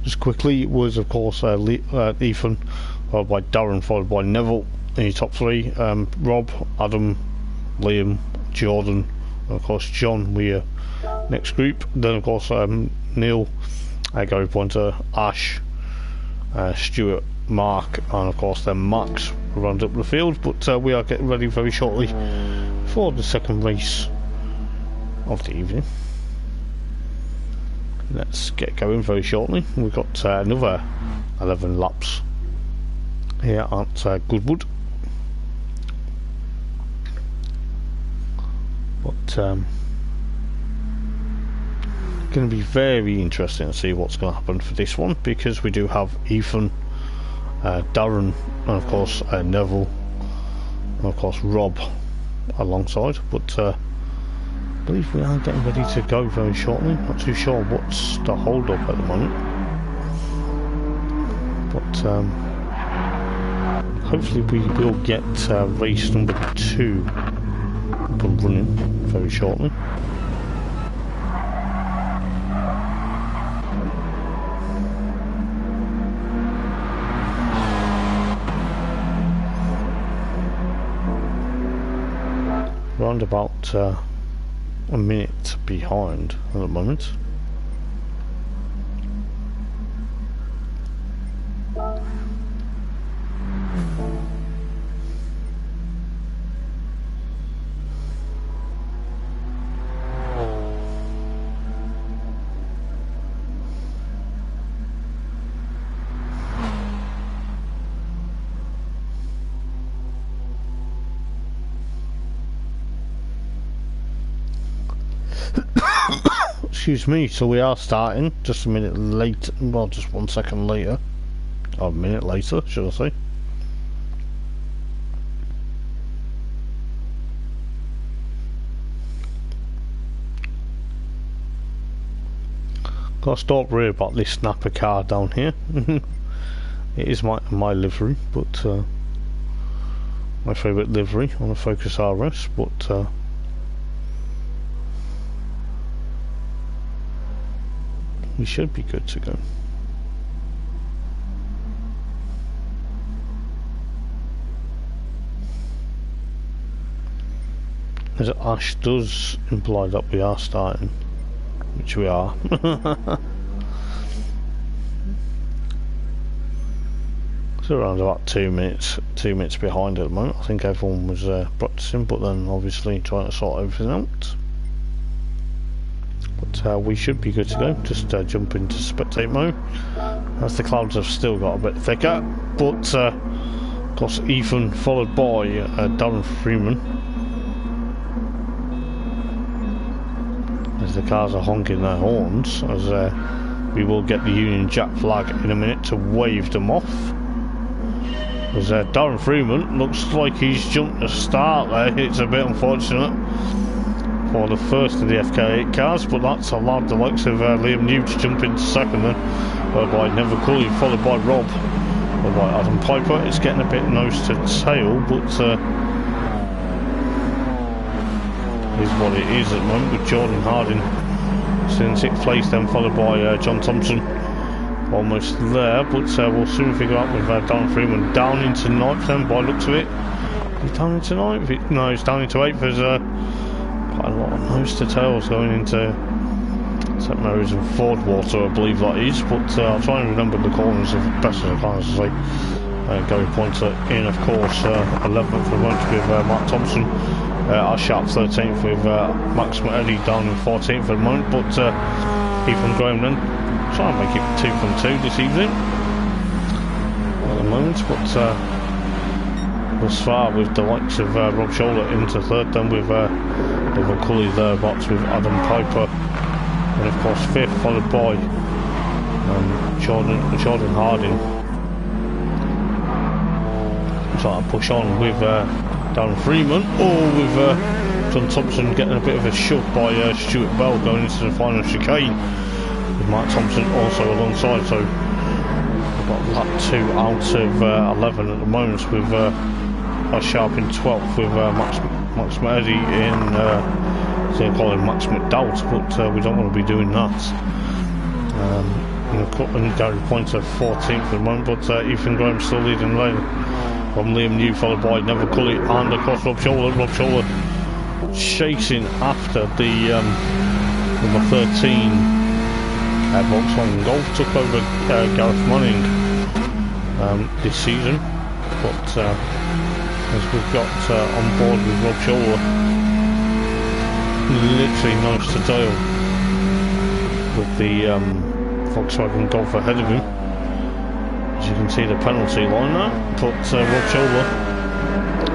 just quickly was of course Ethan, followed by Darren, followed by Neville in the top 3, Rob, Adam, Liam, Jordan, and of course John were next group. Then of course Neil, Gary Pointer, Ash, Stuart, Mark, and of course then Max round up the field. But we are getting ready very shortly for the second race of the evening. Let's get going very shortly. We've got another 11 laps here at Goodwood, but going to be very interesting to see what's going to happen for this one, because we do have Ethan, Darren, and of course Neville, and of course Rob alongside. But I believe we are getting ready to go very shortly. Not too sure what's the hold up at the moment, but hopefully we will get race number 2 up and running very shortly. Around about a minute behind at the moment. Excuse me, so we are starting just a minute late, well just 1 second later, or a minute later should I say. Gotta stop worrying about this snapper car down here. It is my livery, but my favourite livery on a Focus RS, but we should be good to go. As Ash does imply that we are starting, which we are. So around about 2 minutes behind at the moment. I think everyone was practicing, but then obviously trying to sort everything out. But we should be good to go. Just jump into spectate mode, as the clouds have still got a bit thicker. But of course Ethan, followed by Darren Freeman, as the cars are honking their horns, as we will get the Union Jack flag in a minute to wave them off. As Darren Freeman looks like he's jumped a start there. It's a bit unfortunate for the first of the FK8 cars, but that's allowed the likes of Liam New to jump into second then, by Neville Cooley, followed by Rob, followed by Adam Piper. It's getting a bit nose to tail, but is what it is at the moment, with Jordan Harding still in 6th place, then followed by John Thompson, almost there, but we'll soon figure out with Darren Freeman down into 9th then by the looks of it. He's down into 9th? No, he's down into 8th. There's quite a lot of nose to tails going into St Mary's and Fordwater, I believe that is, but I'll try and remember the corners as best as I can, as I say. Gary Pointer in, of course, 11th for moment with Matt Thompson. Sharp 13th with Max Eddie down in 14th at the moment, but Ethan Graham then try and make it 2 from 2 this evening at the moment, but thus far with the likes of Rob Scholler into 3rd, then with Neville Cooley thereabouts with Adam Piper, and of course 5th, followed by Jordan Harding trying to push on with Darren Freeman, or with John Thompson getting a bit of a shove by Stuart Bell going into the final chicane, with Mark Thompson also alongside. So we've got lap 2 out of 11 at the moment, with us Sharp in 12th, with Max Mahedi in so they call him Max McDowell, but we don't want to be doing that. And Gary Pointer 14th at the moment, but Ethan Graham still leading the lane from Liam New, followed by Neville Cully and across Rob Scholler. Rob Scholler chasing after the number 13 Volkswagen Golf, took over Gareth Manning this season, but as we've got on board with Rob Scholler, literally nose to tail with the Volkswagen Golf ahead of him. As you can see, the penalty line now, but Rob Scholler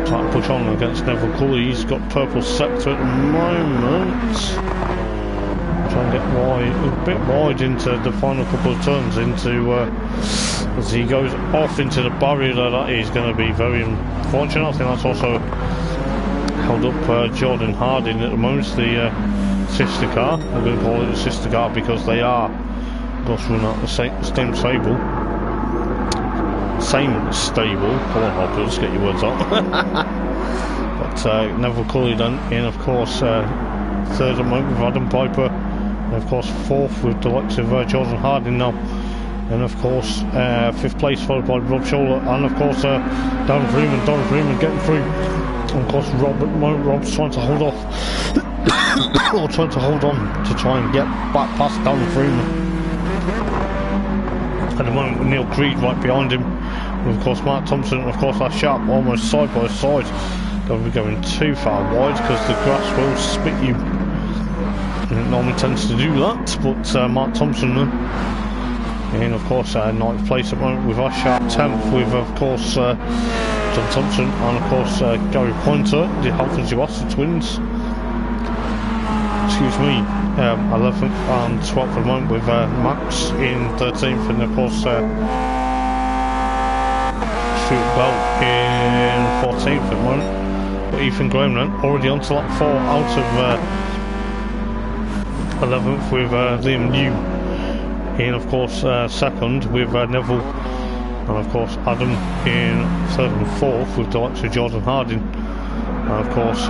trying to push on against Neville Cully. He's got purple sector at the moment, trying to get wide, a bit wide into the final couple of turns, into as he goes off into the barrier. That is going to be very unfortunate. I think that's also held up Jordan Harding at the moment, the sister car. I'm going to call it a sister car because they are, of course, running out the same stable. Come on, Hopper, let's get your words out. But Neville Cully then in, of course, third at the moment with Adam Piper, and of course fourth with the likes of Jordan Harding now, and of course fifth place followed by Rob Scholler, and of course Darren Freeman getting through. And of course Rob's trying to hold off or trying to hold on to try and get back past Darren Freeman. At the moment with Neil Creed right behind him, with of course Mark Thompson and of course that Sharp almost side by side. Don't be going too far wide because the grass will spit you, and it normally tends to do that. But Mark Thompson in, of course, 9th place at the moment with us Sharp, 10th with of course John Thompson, and of course Gary Pointer, the Halford Zuasa twins. Excuse me, 11th and 12th at the moment with Max in 13th, and of course Stuart Bell in 14th at the moment. But Ethan Graham then already on to lap 4 out of 11th with Liam New in, of course, second with Neville, and of course Adam in 3rd and 4th with the likes of Jordan Harding, and of course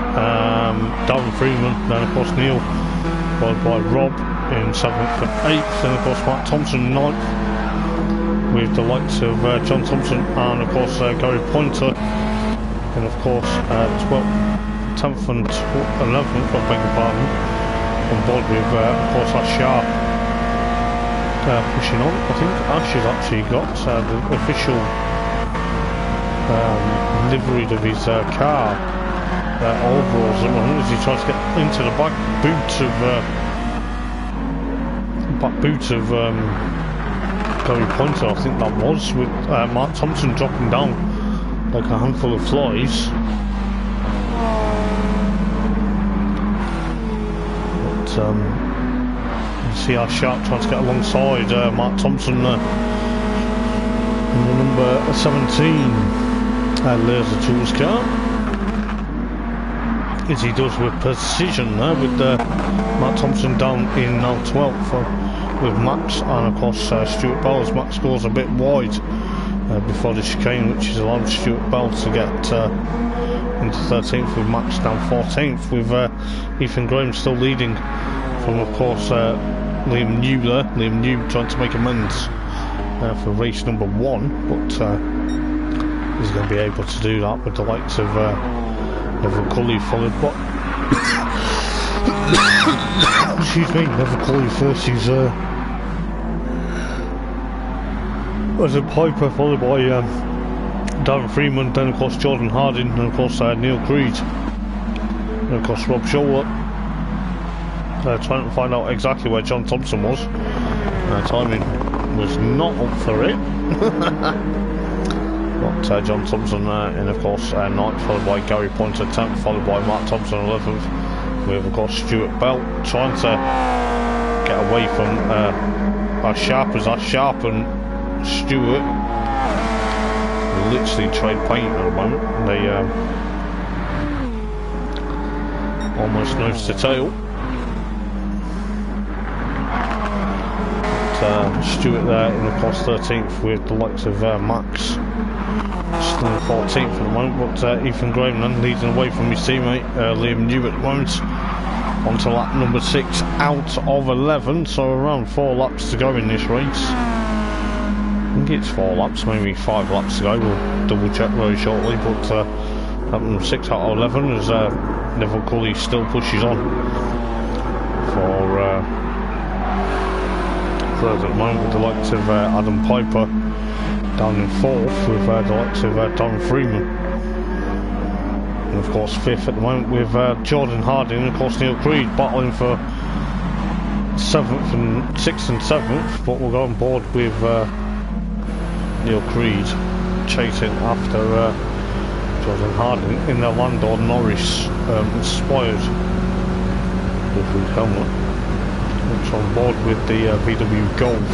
Darren Freeman, then of course Neil, followed by Rob in 7th and 8th, and of course Mark Thompson 9th with the likes of John Thompson, and of course Gary Pointer, and of course 12th, 10th and 11th, I beg your pardon, on board with of course Ash Sharp pushing on. I think Ash has actually got the official livery of his car overalls at the moment, as he tries to get into the back boot of Gary Pointer, I think that was, with Mark Thompson dropping down like a handful of flies. But you see how Sharp trying to get alongside Mark Thompson in the number 17 Laser Tools car, as he does with precision there, with Mark Thompson down in now 12th with Max, and of course Stuart Bell, as Max scores a bit wide before the chicane, which has allowed Stuart Bell to get into 13th, with Max down 14th, with Ethan Graham still leading from, of course, Liam New there. Liam New trying to make amends for race number 1, but he's going to be able to do that with the likes of Neville Cully, followed by excuse me, Neville Cully first, he's as a Piper, followed by Darren Freeman, then of course Jordan Harding, and of course Neil Creed, and of course Rob Scholler trying to find out exactly where John Thompson was. Timing was not up for it. But John Thompson and of course 9th, followed by Gary Pointer 10th, followed by Mark Thompson 11th, with of course Stuart Bell trying to get away from as sharp as Ash Sharp and Stewart. Literally trade paint at the moment. They almost nose to tail. But, Stewart there in the course 13th with the likes of Max still in 14th at the moment, but Ethan Graham then leading away from his teammate Liam New at the moment. Onto lap number 6 out of 11, so around 4 laps to go in this race. I think it's 4 laps, maybe 5 laps to go. We'll double check very shortly, but lap number 6 out of 11 as Neville Cully still pushes on for third at the moment with the likes of Adam Piper down in 4th with the likes of Darren Freeman. And of course 5th at the moment with Jordan Harding and of course Neil Creed battling for 7th and 6th and 7th, but we'll go on board with Neil Creed chasing after Jordan Harding in their Landor Norris inspired Goodwood helmet. It's on board with the VW Golf.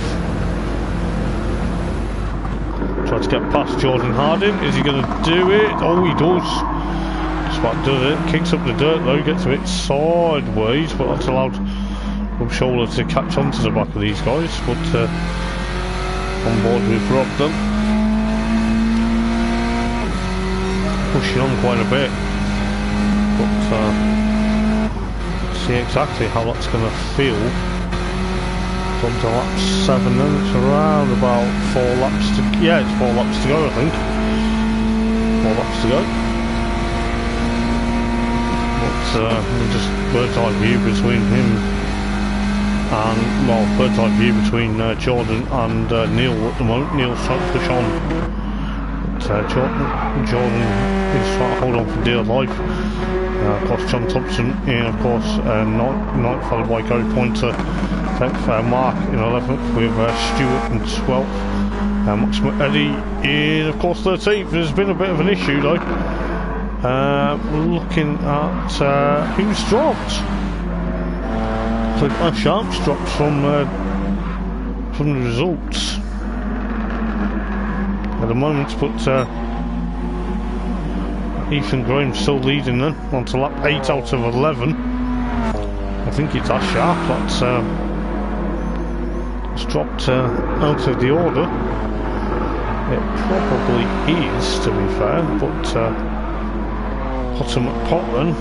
Tries to get past Jordan Harding. Is he going to do it? Oh, he does. Just about does it. Kicks up the dirt though. Gets a bit sideways, but that's allowed Rob Shoulder to catch onto the back of these guys. But on board with Rob Dunn. Pushing on quite a bit. But see exactly how that's going to feel. It's on to lap 7 then. It's around about 4 laps to... yeah, it's 4 laps to go I think. 4 laps to go. But just bird's eye view between him and... well, bird's eye view between Jordan and Neil at the moment. Neil's trying to push on. But Jordan is trying to hold on for dear life. Of course John Thompson in of course 9th, followed by Gary Pointer 10th, Mark in 11th with Stewart in 12th, Max Eddie in of course 13th. There's been a bit of an issue though. Looking at who's dropped. So Ash Sharp's dropped from the results at the moment, but Ethan Graham still leading then, on to lap 8 out of 11. I think it's Ash Sharp that's dropped out of the order. It probably is, to be fair, but bottom at Potland.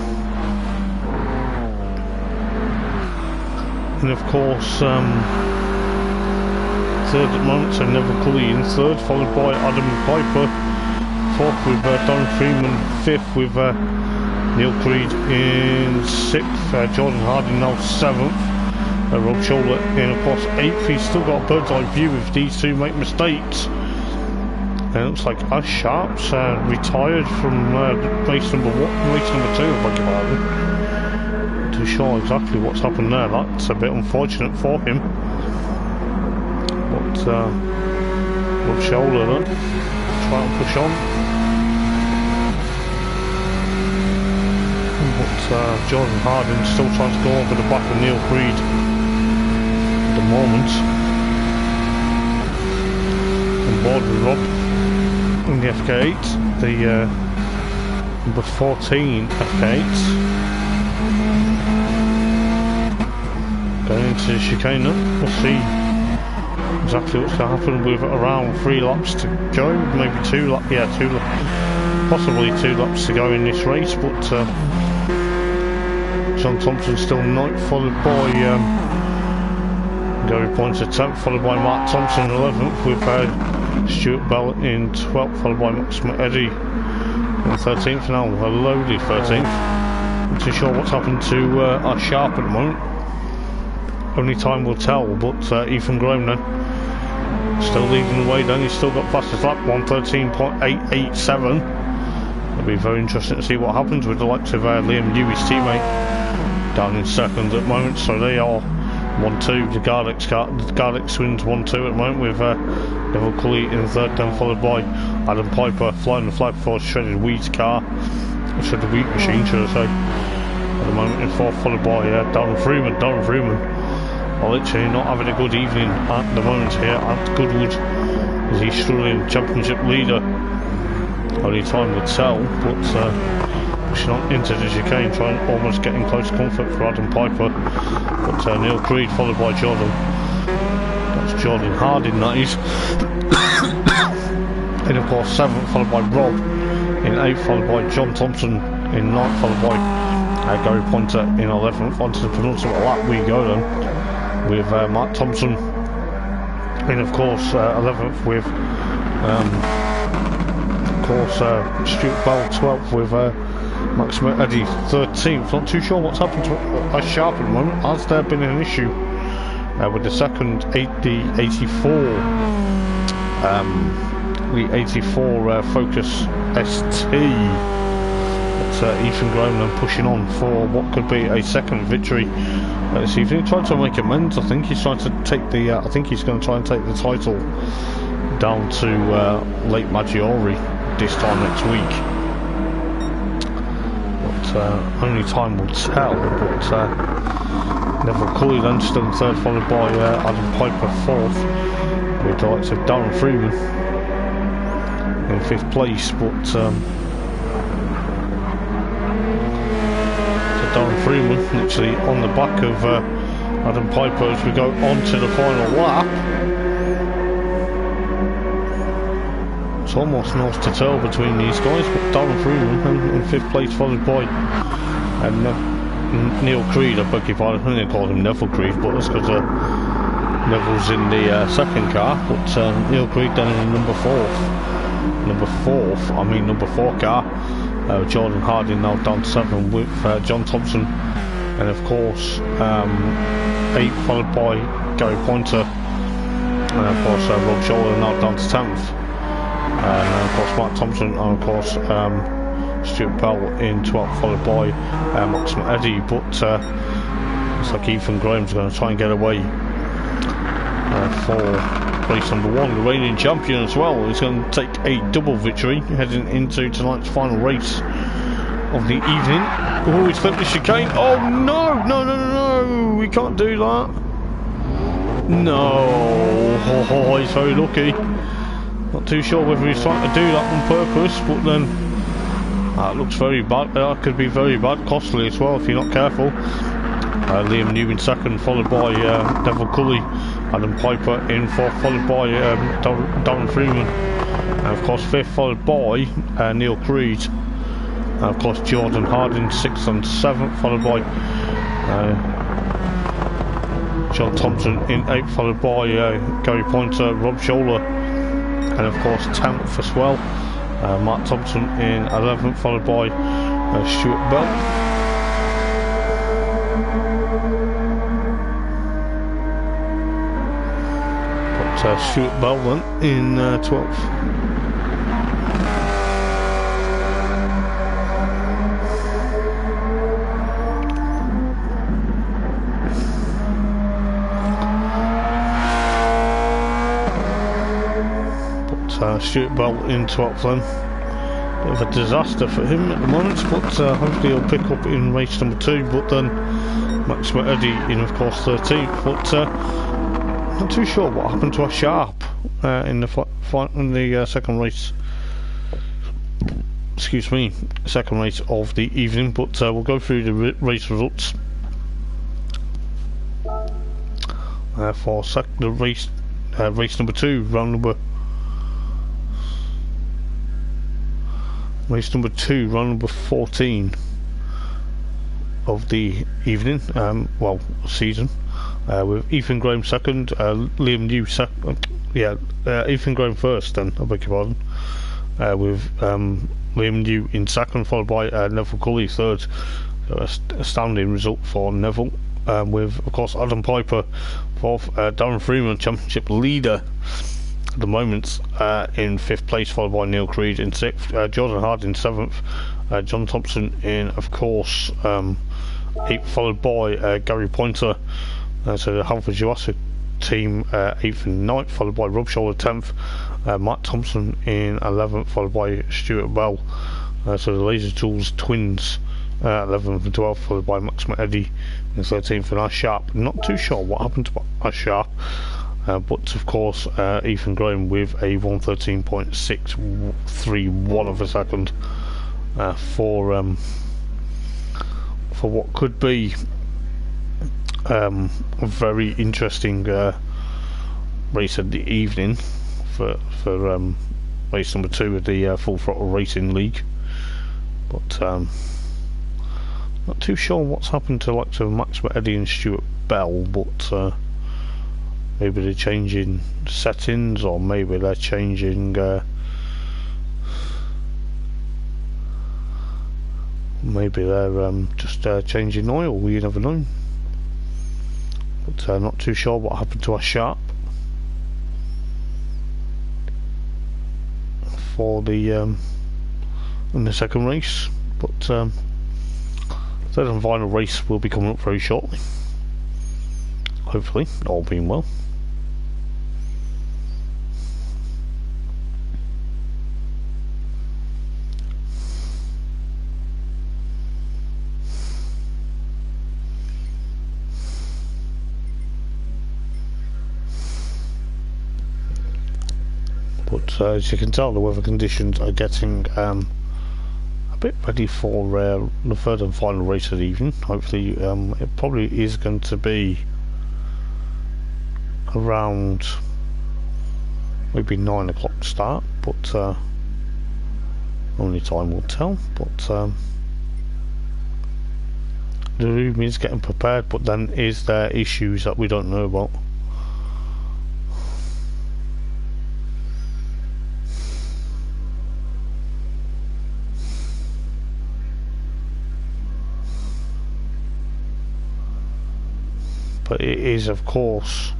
And of course, third at the moment, so Neville Cully in third, followed by Adam Piper. 4th with Darren Freeman, 5th with Neil Creed in 6th, Jordan Harding now 7th, Rob Shoulder in of course 8th. He's still got a bird's eye view if these two make mistakes. And it looks like Ash Sharp's retired from race number 2 if I can pardon. Not too sure exactly what's happened there. That's a bit unfortunate for him. But Rob Shoulder then trying to push on. But Jordan Harding still trying to go over the back of Neil Creed at the moment. On board with Rob in the FK8, the number 14 FK8. Going into the chicane, we'll see exactly what's going to happen with around 3 laps to go, maybe 2 laps, yeah, 2 laps, possibly 2 laps to go in this race, but John Thompson still 9th, followed by Gary Pointer 10th, followed by Mark Thompson 11th, with Stuart Bell in 12th, followed by Max Eddy in 13th, now a lowly 13th. Not too sure what's happened to Ash Sharp at the moment. Only time will tell, but Ethan Graham then still leading the way then. He's still got fastest lap, 1:13.887. It'll be very interesting to see what happens with the likes of Liam Newey's teammate down in 2nd at the moment. So they are 1-2. The Garlic Twins 1-2 at the moment with Neville Cully in 3rd, then followed by Adam Piper flying the flag for Shredded Wheat car, Shredded Wheat machine should I say, at the moment in 4th, followed by Darren Freeman are literally not having a good evening at the moment here at Goodwood, as he's struggling championship leader. Only time would tell, but pushing on into the chicane, trying almost getting close to comfort for Adam Piper, but Neil Creed followed by Jordan. That's Jordan Harding, that is. In of course 7th, followed by Rob. In 8th, followed by John Thompson. In 9th, followed by Gary Pointer. In 11th, onto the penultimate lap we go then, with Matt Thompson. In of course 11th with Stuart Bell. 12th with Max Eddy. 13th. Not too sure what's happened to Sharp at the moment. Has there been an issue with the second the 84 Focus ST? It's Ethan Graham then pushing on for what could be a second victory this evening. Trying to make amends. I think he's trying to take the. I think he's going to try and take the title down to Lake Maggiore this time next week. But only time will tell. But Neville Cully then still in 3rd, followed by Adam Piper 4th, with the likes of Darren Freeman in 5th place. But so Darren Freeman literally on the back of Adam Piper as we go on to the final lap. It's almost nose to tail between these guys, but Darren Freeman in 5th place, followed by Neil Creed. I beg your pardon, I'm going to call him Neville Creed, but that's because Neville's in the second car, but Neil Creed then in number 4 car. Jordan Harding now down to 7 with John Thompson, and of course 8 followed by Gary Pointer, and of course Rob Shoulder now down to 10th, and of course Matt Thompson, and of course Stuart Bell in 12th, followed by Max Eddy. But it's like Ethan Graham's going to try and get away for race number 1, the reigning champion as well. He's going to take a double victory heading into tonight's final race of the evening. Oh, he's flipped the chicane. Oh no, we can't do that. No, he's very lucky. Not too sure whether he's trying to do that on purpose, but then that looks very bad. That could be very bad, costly as well if you're not careful. Liam New in 2nd, followed by Neville Cully. Adam Piper in 4th, followed by Darren Freeman, and of course 5th, followed by Neil Creed, and of course Jordan Harding 6th and 7th, followed by John Thompson in 8th, followed by Gary Pointer, Rob Shoulder, and of course 10th as well, Matt Thompson in 11th, followed by Stuart Bell. Stuart Bell then in 12th. But Stuart Bell in 12th then. Bit of a disaster for him at the moment, but hopefully he'll pick up in race number 2. But then Max Eddy in of course 13th. But not too sure what happened to a Sharp in the second race. Excuse me, second race of the evening. But we'll go through the race results for the race number 2, round number. Race number 2, round number 14 of the evening. Season. With Ethan Graham 2nd, Liam New Ethan Graham 1st then, I beg your pardon, with Liam New in 2nd, followed by Neville Cully 3rd. So astounding result for Neville, with of course Adam Piper 4th, Darren Freeman championship leader at the moment in 5th place, followed by Neil Creed in 6th, Jordan Harding 7th, John Thompson in of course 8th, followed by Gary Pointer. So the Halford Jurassic team 8th and 9th, followed by Rob Shoulder 10th, Matt Thompson in 11th, followed by Stuart Bell. So the Laser Tools twins 11th and 12th, followed by Maximum Eddy in 13th and Ash Sharp. Not too sure what happened to Ash Sharp, but of course Ethan Graham with a 113.631 of a second for what could be a very interesting race of the evening for race number 2 of the Full Throttle Racing League. But not too sure what's happened to like Max Eddy and Stuart Bell, but maybe they're changing settings, or maybe they're changing maybe they're just changing oil, you never know. But not too sure what happened to our Sharp for the in the second race. But third and final race will be coming up very shortly, hopefully, all being well. But as you can tell, the weather conditions are getting a bit ready for the third and final race of the evening. Hopefully it probably is going to be around maybe 9 o'clock start, but only time will tell. But the room is getting prepared, but then is there issues that we don't know about? But it is, of course,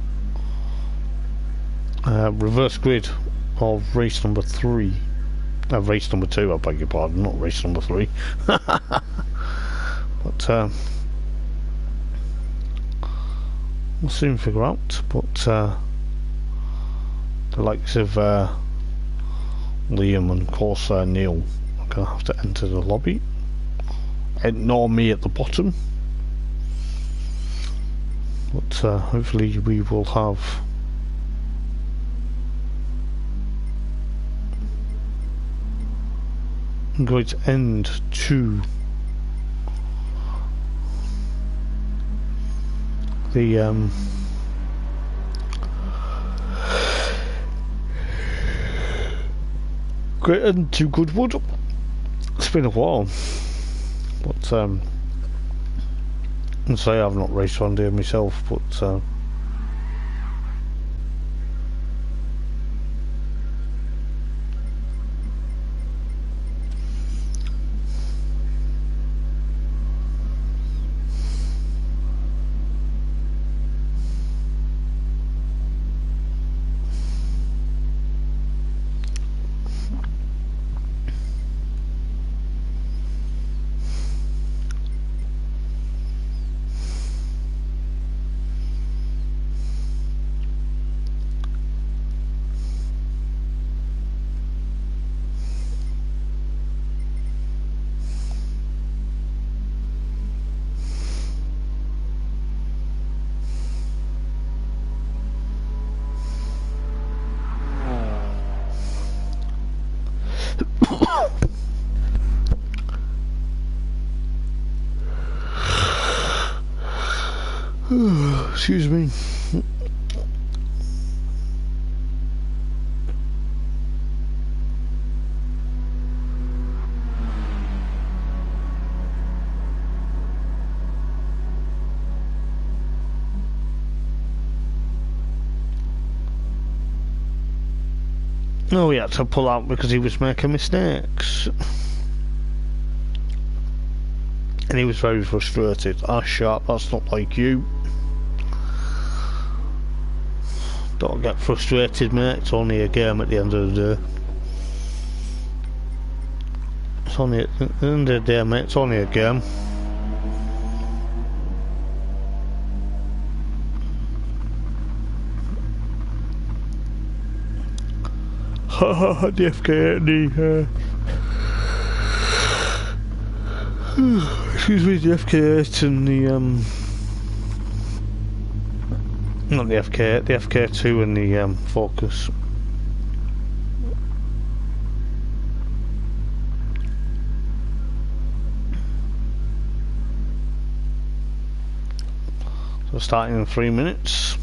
reverse grid of race number 3. Race number 2, I beg your pardon, not race number 3. But we'll soon figure out. But the likes of Liam and of course Neil are going to have to enter the lobby. Ignore me at the bottom. But hopefully we will have a great end to the great end to Goodwood. It's been a while, but and say I've not raced around here myself, but excuse me. Oh, he had to pull out because he was making mistakes. And he was very frustrated. Ah, Sharp, that's not like you. Don't get frustrated, mate. It's only a game at the end of the day. It's only at the end of the day, mate. It's only a game. Haha, the FK8 Excuse me, the FK8 and the not the FK8, the FK2 and the Focus. So starting in 3 minutes.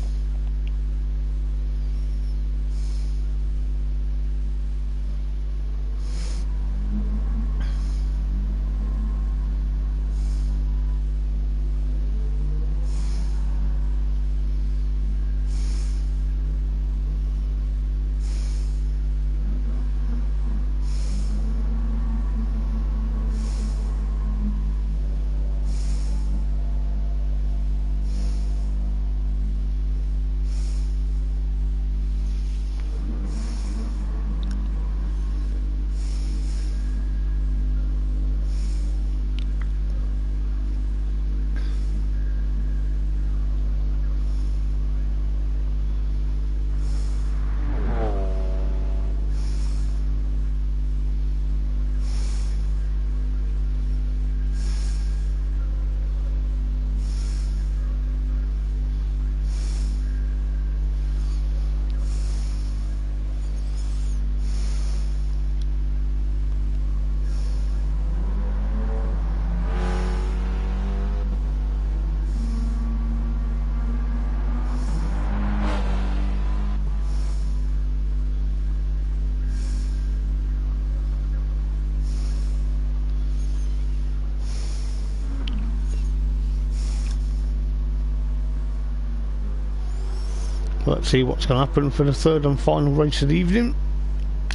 Let's see what's going to happen for the third and final race of the evening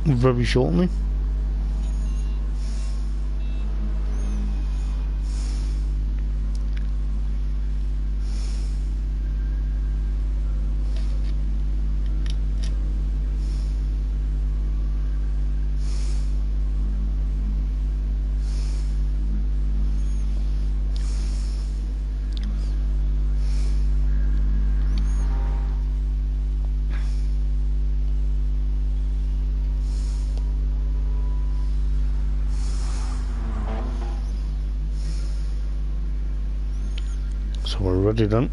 very shortly. So we're ready then.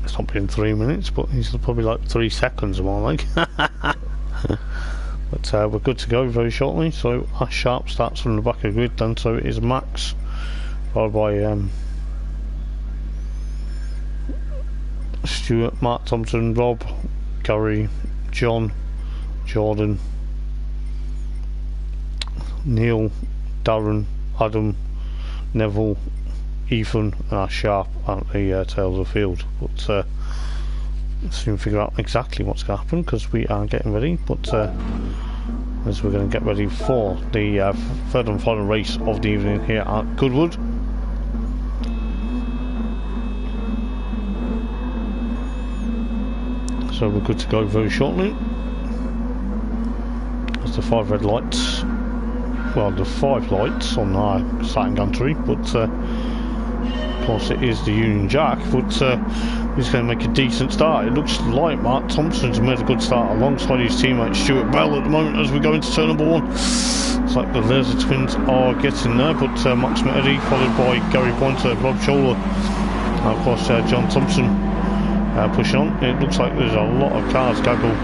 It's not been 3 minutes, but he's probably like 3 seconds more like. But we're good to go very shortly. So Ash Sharp starts from the back of the grid then, so it is Max, followed by Stuart, Mark Thompson, Rob, Gary, John, Jordan, Neil, Darren, Adam, Neville, Ethan and Ash Sharp at the tail of the field. But let's soon figure out exactly what's going to happen, because we are getting ready. But as we're going to get ready for the third and final race of the evening here at Goodwood. So we're good to go very shortly. There's the 5 red lights. Well, the 5 lights on our starting gantry, but of course it is the Union Jack, but he's going to make a decent start. It looks like Mark Thompson's made a good start alongside his teammate Stuart Bell at the moment as we go into turn number 1. It's like the Laser Twins are getting there, but Max Metedy followed by Gary Pointer, Rob Scholler, and of course John Thompson pushing on. It looks like there's a lot of cars gaggle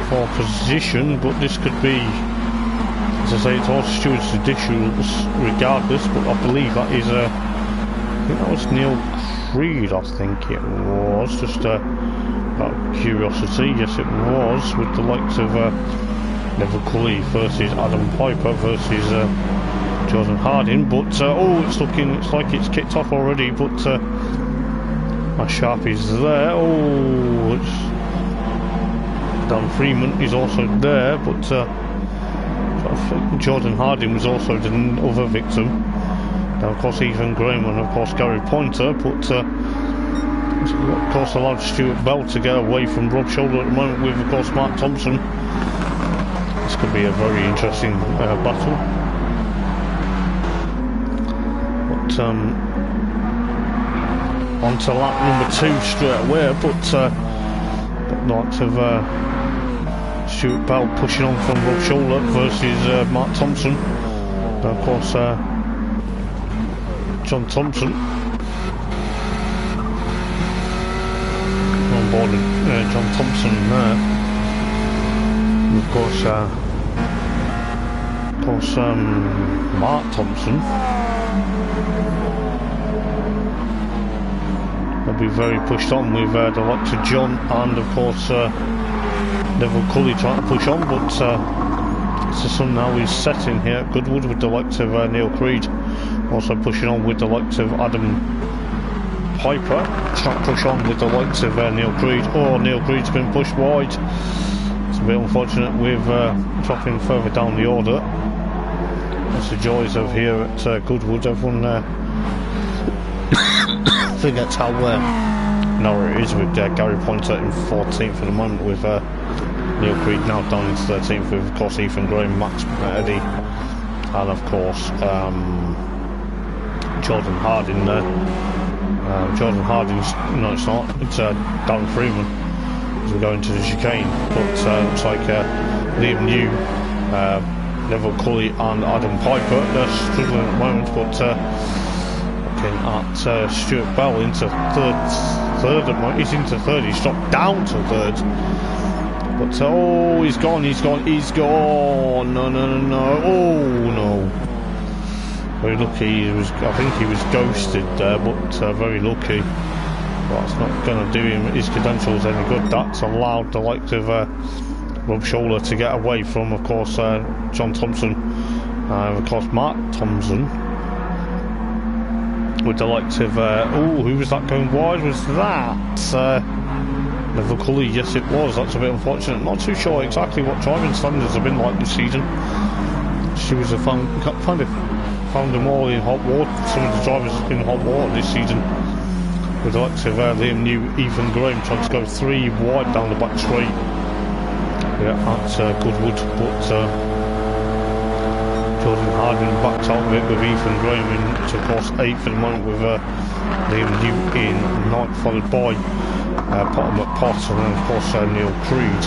for position, but this could be, as I say, it's all Stuart's additions regardless, but I believe that is I think that was Neil Creed, I think it was, just out of curiosity. Yes it was, with the likes of Neville Cully versus Adam Piper versus Jordan Harding, but oh, it's like it's kicked off already, but my Sharp is there. Oh, it's Dan Freeman is also there, but I think Jordan Harding was also the other victim. Now of course Ethan Graham and of course Gary Pointer, but of course allowed Stuart Bell to get away from Rob Shoulder at the moment with of course Mark Thompson. This could be a very interesting battle. But on to lap number 2 straight away, but lots of Stuart Bell pushing on from Rob Shoulder versus Mark Thompson. And of course John Thompson. On board John Thompson there. And of course, Mark Thompson. They'll be very pushed on with the likes of John and of course Neville Cully trying to push on, but so somehow he's setting here at Goodwood with the likes of Neil Creed, also pushing on with the likes of Adam Piper, trying to push on with the likes of Neil Creed. Oh, Neil Creed's been pushed wide. It's a bit unfortunate with dropping further down the order. That's the joys of here at Goodwood. Everyone forgets how narrow it is with Gary Pointer in 14th at the moment, with Neil Creed now down into 13th with of course Ethan Graham, Max Eddie, and of course Jordan Harding there. Jordan Harding's, no it's not, it's Darren Freeman as we go into the chicane, but looks like Liam New, Neville Cully and Adam Piper, they're struggling at the moment, but looking at Stuart Bell into third at the moment. He's into third, he's dropped down to third, but oh, he's gone, no, oh no. Very lucky, I think he was ghosted there, but very lucky. Well, that's not going to do him his credentials any good. That's allowed the likes of Rob Scholler to get away from, of course, John Thompson, of course Mark Thompson, with the likes of oh, who was that going wide? Was that Neville Cully? Yes it was. That's a bit unfortunate. Not too sure exactly what driving standards have been like this season. She was found them all in hot water. Some of the drivers in hot water this season, with the likes of Liam New, Ethan Graham trying to go 3 wide down the back straight. Yeah, at Goodwood, but Jordan Harding backed out of it with Ethan Graham in, of course, 8th at the moment, with Liam New in 9th, followed by Potter McPott, and then of course Neil Creed.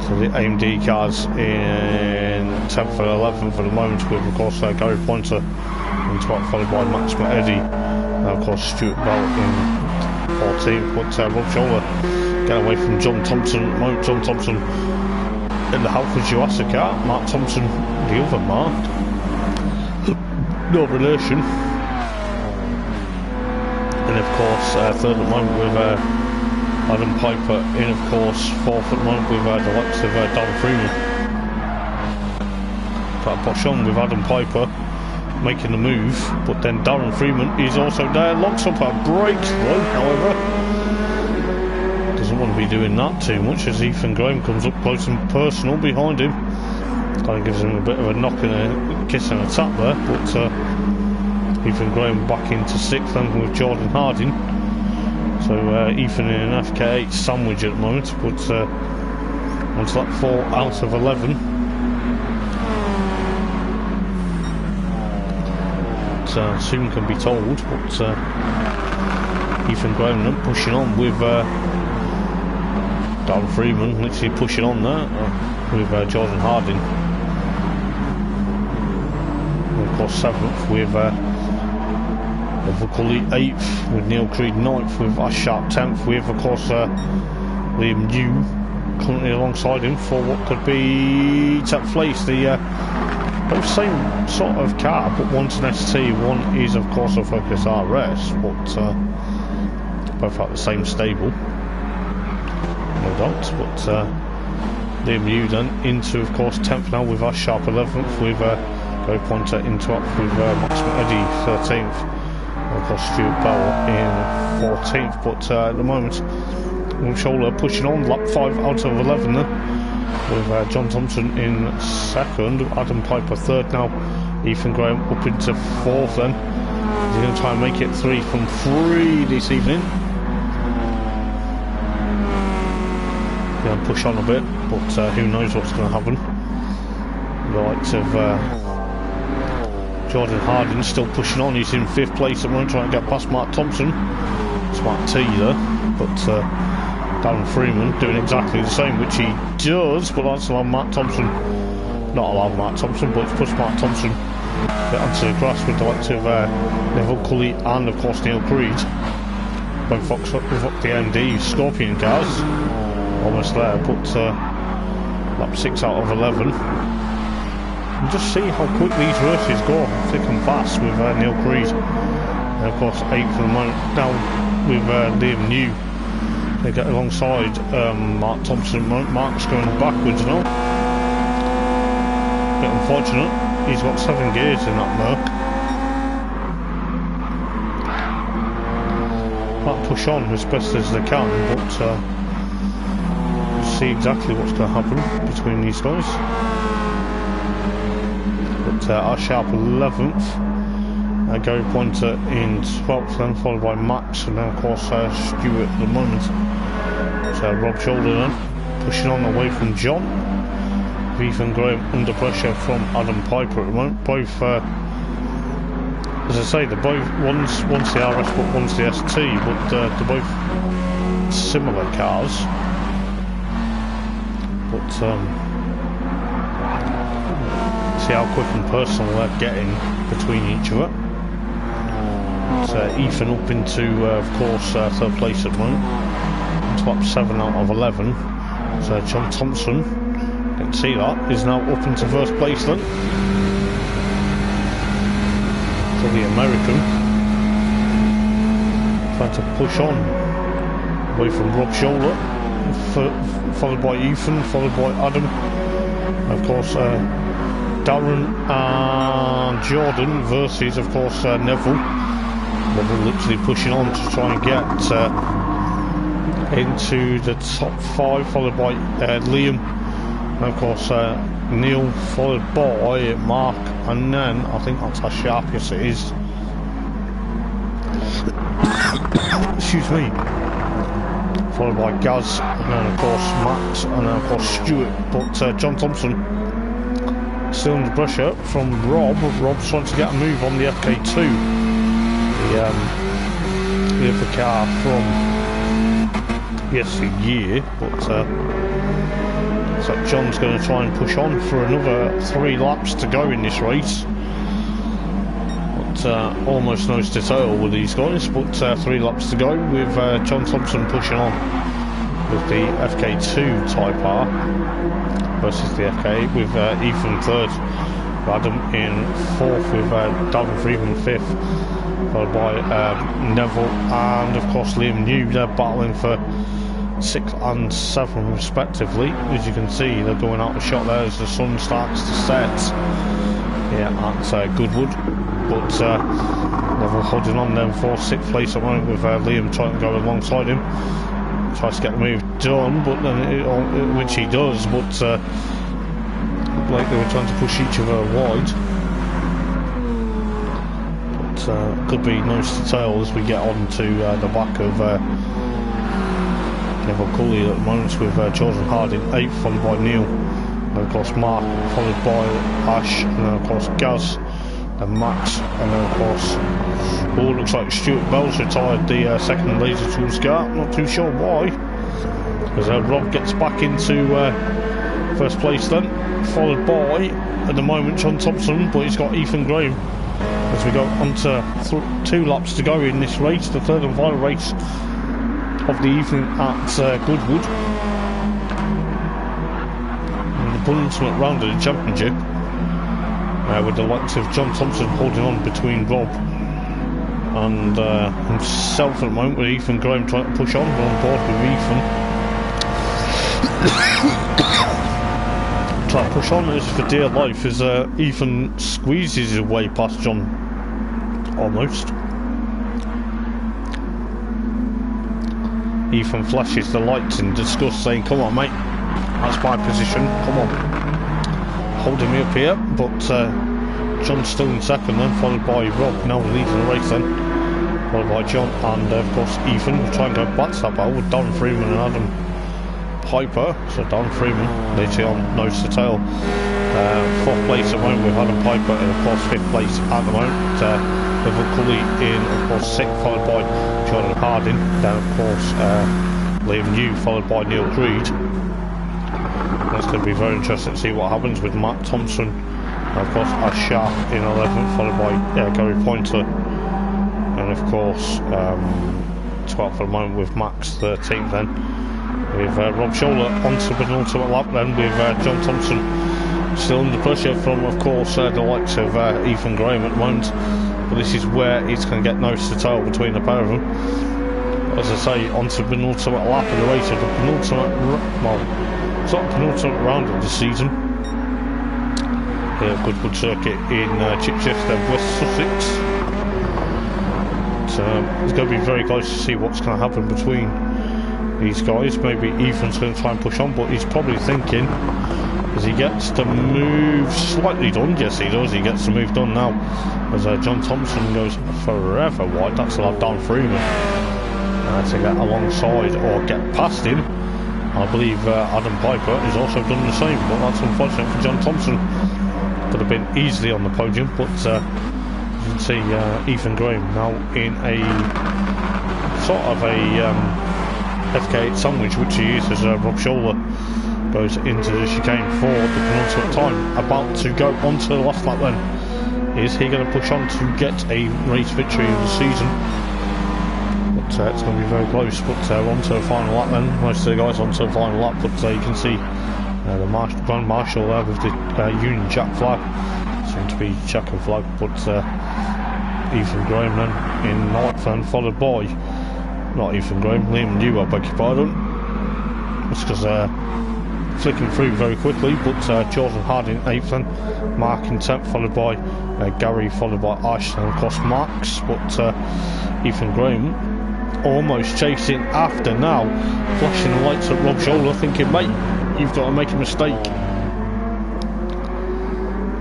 So the AMD cars in 10th and 11th at the moment, with of course Gary Pointer in 12th, followed by Max Eddie, and of course Stuart Bell in 14th, but Rob Scholler get away from John Thompson at the moment. John Thompson in the Halford Juasa car, Mark Thompson the other Mark, no relation, and of course third at the moment with Adam Piper in, of course, 4th at the moment with the likes of Darren Freeman. Trying to push on with Adam Piper making the move, but then Darren Freeman is also there, locks up our brakes though, however. Doesn't want to be doing that too much as Ethan Graham comes up close and personal behind him. Kind of gives him a bit of a knock and a kiss and a tap there, but Ethan Graham back into 6th then with Jordan Harding. So Ethan in an FK8 sandwich at the moment, but onto that 4 out of 11. Soon can be told, but Ethan Graham pushing on with Darren Freeman, literally pushing on there with Jordan Harding. And of course 7th with Cully, 8th with Neil Creed, 9th with Ash Sharp, 10th with of course Liam New currently alongside him for what could be 10th place. The both same sort of car, but one's an ST, one is of course a Focus RS, but both at the same stable, no doubt. But Liam New then into of course 10th now with Ash Sharp, 11th with Go Pointer into up with Max Eddie, 13th. Of course Stuart Bell in 14th, but at the moment Will Scholler pushing on, lap 5 out of 11 then, with John Thompson in 2nd, Adam Piper 3rd now, Ethan Graham up into 4th then. He's going to try and make it 3 from 3 this evening. Going to push on a bit, but who knows what's going to happen. The likes of Jordan Harding still pushing on, he's in 5th place at the moment, trying to get past Mark Thompson. Smart T there, but Darren Freeman doing exactly the same, which he does, but that's allowed Mark Thompson, not allowed Mark Thompson, but it's pushed Mark Thompson get onto the grass with the likes of Neville Cully and of course Neil Creed. Both Fox with the MD Scorpion cars. Almost there, but lap 6 out of 11. And just see how quick these races go, thick and fast with Neil Creed. And of course 8th for the moment now with Liam New. They get alongside Mark Thompson. Mark's going backwards now. Bit unfortunate. He's got 7 gears in that Merc. Might push on as best as they can, but we'll see exactly what's going to happen between these guys. But our Sharp 11th. Gary Pointer in 12th, then followed by Max, and then of course Stewart at the moment. So Rob Shoulder then pushing on away from John. Ethan Graham under pressure from Adam Piper at the moment. Both, as I say, they're both one's the RS but one's the ST, but they're both similar cars. But see how quick and personal they're getting between each other. Ethan up into, of course, 3rd place at the moment. Top 7 out of 11. So John Thompson, you can see that, is now up into 1st place then. For the American. Trying to push on away from Rob Scholler. Followed by Ethan, followed by Adam. Of course, Darren and Jordan versus, of course, Neville. Neville literally pushing on to try and get into the top 5, followed by Liam, and of course Neil, followed by Mark, and then I think that's how sharp, yes it is. Excuse me. Followed by Gaz, and then of course Max, and then of course Stewart, but John Thompson still under pressure from Rob. Rob's trying to get a move on the FK2. The other car from yesteryear, but so John's going to try and push on for another 3 laps to go in this race. But almost nose to tail with these guys, but 3 laps to go with John Thompson pushing on with the FK2 Type R versus the FK8 with Ethan 3rd, Adam in 4th with Darren Freeman 5th. Followed by Neville and of course Liam New. They're battling for 6th and 7th respectively. As you can see, they're going out of shot there as the sun starts to set at Goodwood. But Neville holding on then for 6th place at the moment with Liam trying to go alongside him. Tries to get the move done, but then which he does, but like they were trying to push each other wide. Could be nose to tail as we get on to the back of Neville Cully at the moment with Jordan Harding 8th, followed by Neil, and of course Mark, followed by Ash, and then of course Gaz, and Max, and then of course looks like Stuart Bell's retired the 2nd Laser Tools car. Not too sure why, as Rob gets back into 1st place then, followed by at the moment John Thompson, but he's got Ethan Graham. As we go on to 2 laps to go in this race, the 3rd and final race of the evening at Goodwood. And the penultimate round of the championship, with the likes of John Thompson holding on between Rob and himself at the moment, with Ethan Graham trying to push on board with Ethan. Try to push on as for dear life as Ethan squeezes his way past John almost. Ethan flashes the lights in disgust, saying, "Come on, mate, that's my position, come on." Holding me up here, but John's still in 2nd then, followed by Rob, now leading the race then, followed by John, and of course Ethan will try and go back to that battle with Darren Freeman and Adam Piper. So Darren Freeman later on nose to tail. 4th place at the moment with Adam Piper, and of course 5th place at the moment. Neville Cully in of course 6th, followed by Jordan Harding. Then of course Liam New, followed by Neil Creed. That's going to be very interesting to see what happens with Matt Thompson Of course, a Sharp in 11th, followed by Gary Pointer, and of course 12th for the moment with Max 13th. Then with Rob Scholler onto the penultimate lap. Then with John Thompson still under pressure from, of course, the likes of Ethan Graham at the moment. But this is where it's going to get nose to tail between the pair of them. As I say, onto the penultimate lap of the race of the penultimate, well, it's not the penultimate round of the season. Here at Goodwood Circuit in Chichester, West Sussex. So it's going to be very close to see what's going to happen between these guys. Maybe Ethan's going to try and push on, but he's probably thinking, as he gets the move slightly done. Yes, he does. He gets the move done now. As John Thompson goes forever wide. That's allowed Dan Freeman to get alongside or get past him. I believe Adam Piper has also done the same, but that's unfortunate for John Thompson. Could have been easily on the podium, but you can see Ethan Graham now in a sort of a FK8 sandwich, which he is, as Rob Scholler goes into the chicane for the penultimate time, about to go onto the last lap. Then is he going to push on to get a race victory of the season? But it's going to be very close. But onto the final lap then. Most of the guys onto the final lap, but you can see the Grand Marshal there with the Union Jack flag, soon to be checker flag. But Ethan Graham then in ninth, and followed by, not Ethan Graham, Liam New, I beg your pardon. It's because flicking through very quickly, but Jordan Harding 8th, then Mark in 10th, followed by Gary, followed by Ash, and of course Max. But Ethan Graham almost chasing after now, flashing the lights at Rob Scholler, thinking, mate, you've got to make a mistake.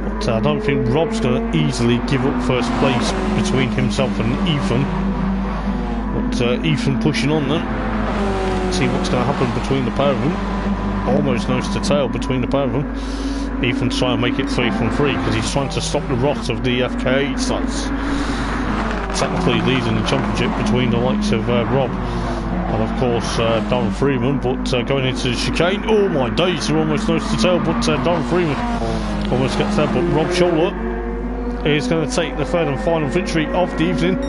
But I don't think Rob's going to easily give up first place between himself and Ethan. But Ethan pushing on then, see what's going to happen between the pair of them. Almost nose to tail between the pair of them. Ethan's trying to make it 3 from 3 because he's trying to stop the rot of the FK8s. That's technically leading the championship between the likes of Rob and of course Darren Freeman. But going into the chicane, oh my days, they're almost nose to tail, but Darren Freeman almost gets there. But Rob Scholler is going to take the third and final victory of the evening,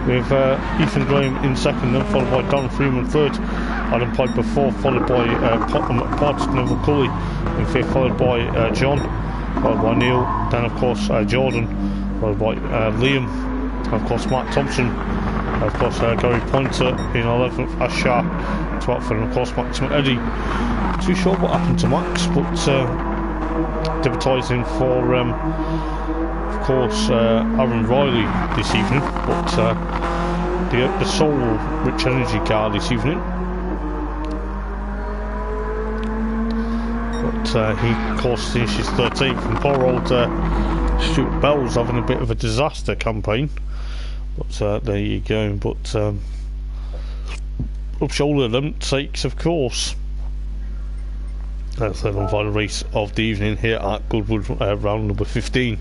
with Ethan Graham in second, then followed by Darren Freeman third, Adam Piper fourth, followed by Pod Neville Cully in fifth, followed by John, followed by Neil, then of course Jordan, followed by Liam, and of course Matt Thompson, and of course Gary Pointer in 11th, Ash Sharp 12th, and of course Max Eddie. Too sure what happened to Max, but debutising for of course Aaron Riley this evening, but the sole Rich Energy car this evening. But he of course finishes 13th, and poor old Stuart Bell's having a bit of a disaster campaign. But there you go. But Rob Scholler then takes, of course, third and final race of the evening here at Goodwood, round number 15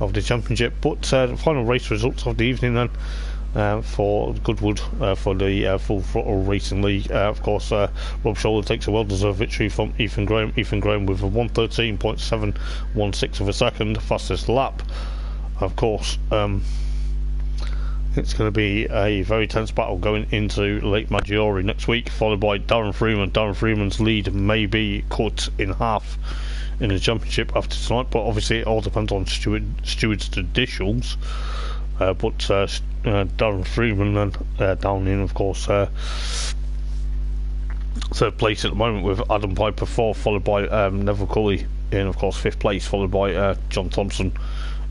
of the championship. But the final race results of the evening then for Goodwood, for the Full Throttle Racing League. Of course, Rob Scholler takes a well-deserved victory from Ethan Graham. Ethan Graham with a 1:13.716 of a second, fastest lap. Of course, it's going to be a very tense battle going into Lake Maggiore next week, followed by Darren Freeman. Darren Freeman's lead may be cut in half in the championship after tonight, but obviously it all depends on stewards' traditions. But Darren Freeman then down in, of course, third place at the moment, with Adam Piper fourth, followed by Neville Cully in, of course, fifth place, followed by John Thompson,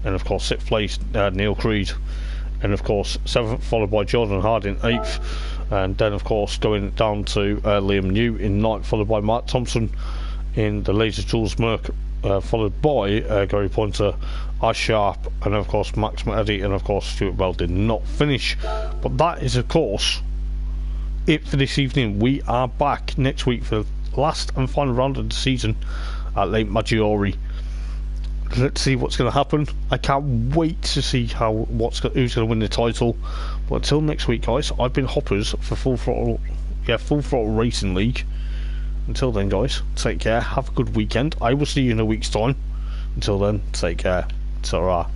and of course sixth place Neil Creed, and of course seventh, followed by Jordan Harding eighth, and then of course going down to Liam New in ninth, followed by Matt Thompson in the Laser Tools Merc, followed by Gary Pointer, Ash Sharp, and of course Max Eddy, and of course Stuart Bell did not finish. But that is of course it for this evening. We are back next week for the last and final round of the season at Lake Maggiore. Let's see what's going to happen. I can't wait to see who's going to win the title. But until next week, guys, I've been Hoppers for Full Throttle Racing League. Until then, guys, take care, have a good weekend. I will see you in a week's time. Until then, take care. Ta-ra.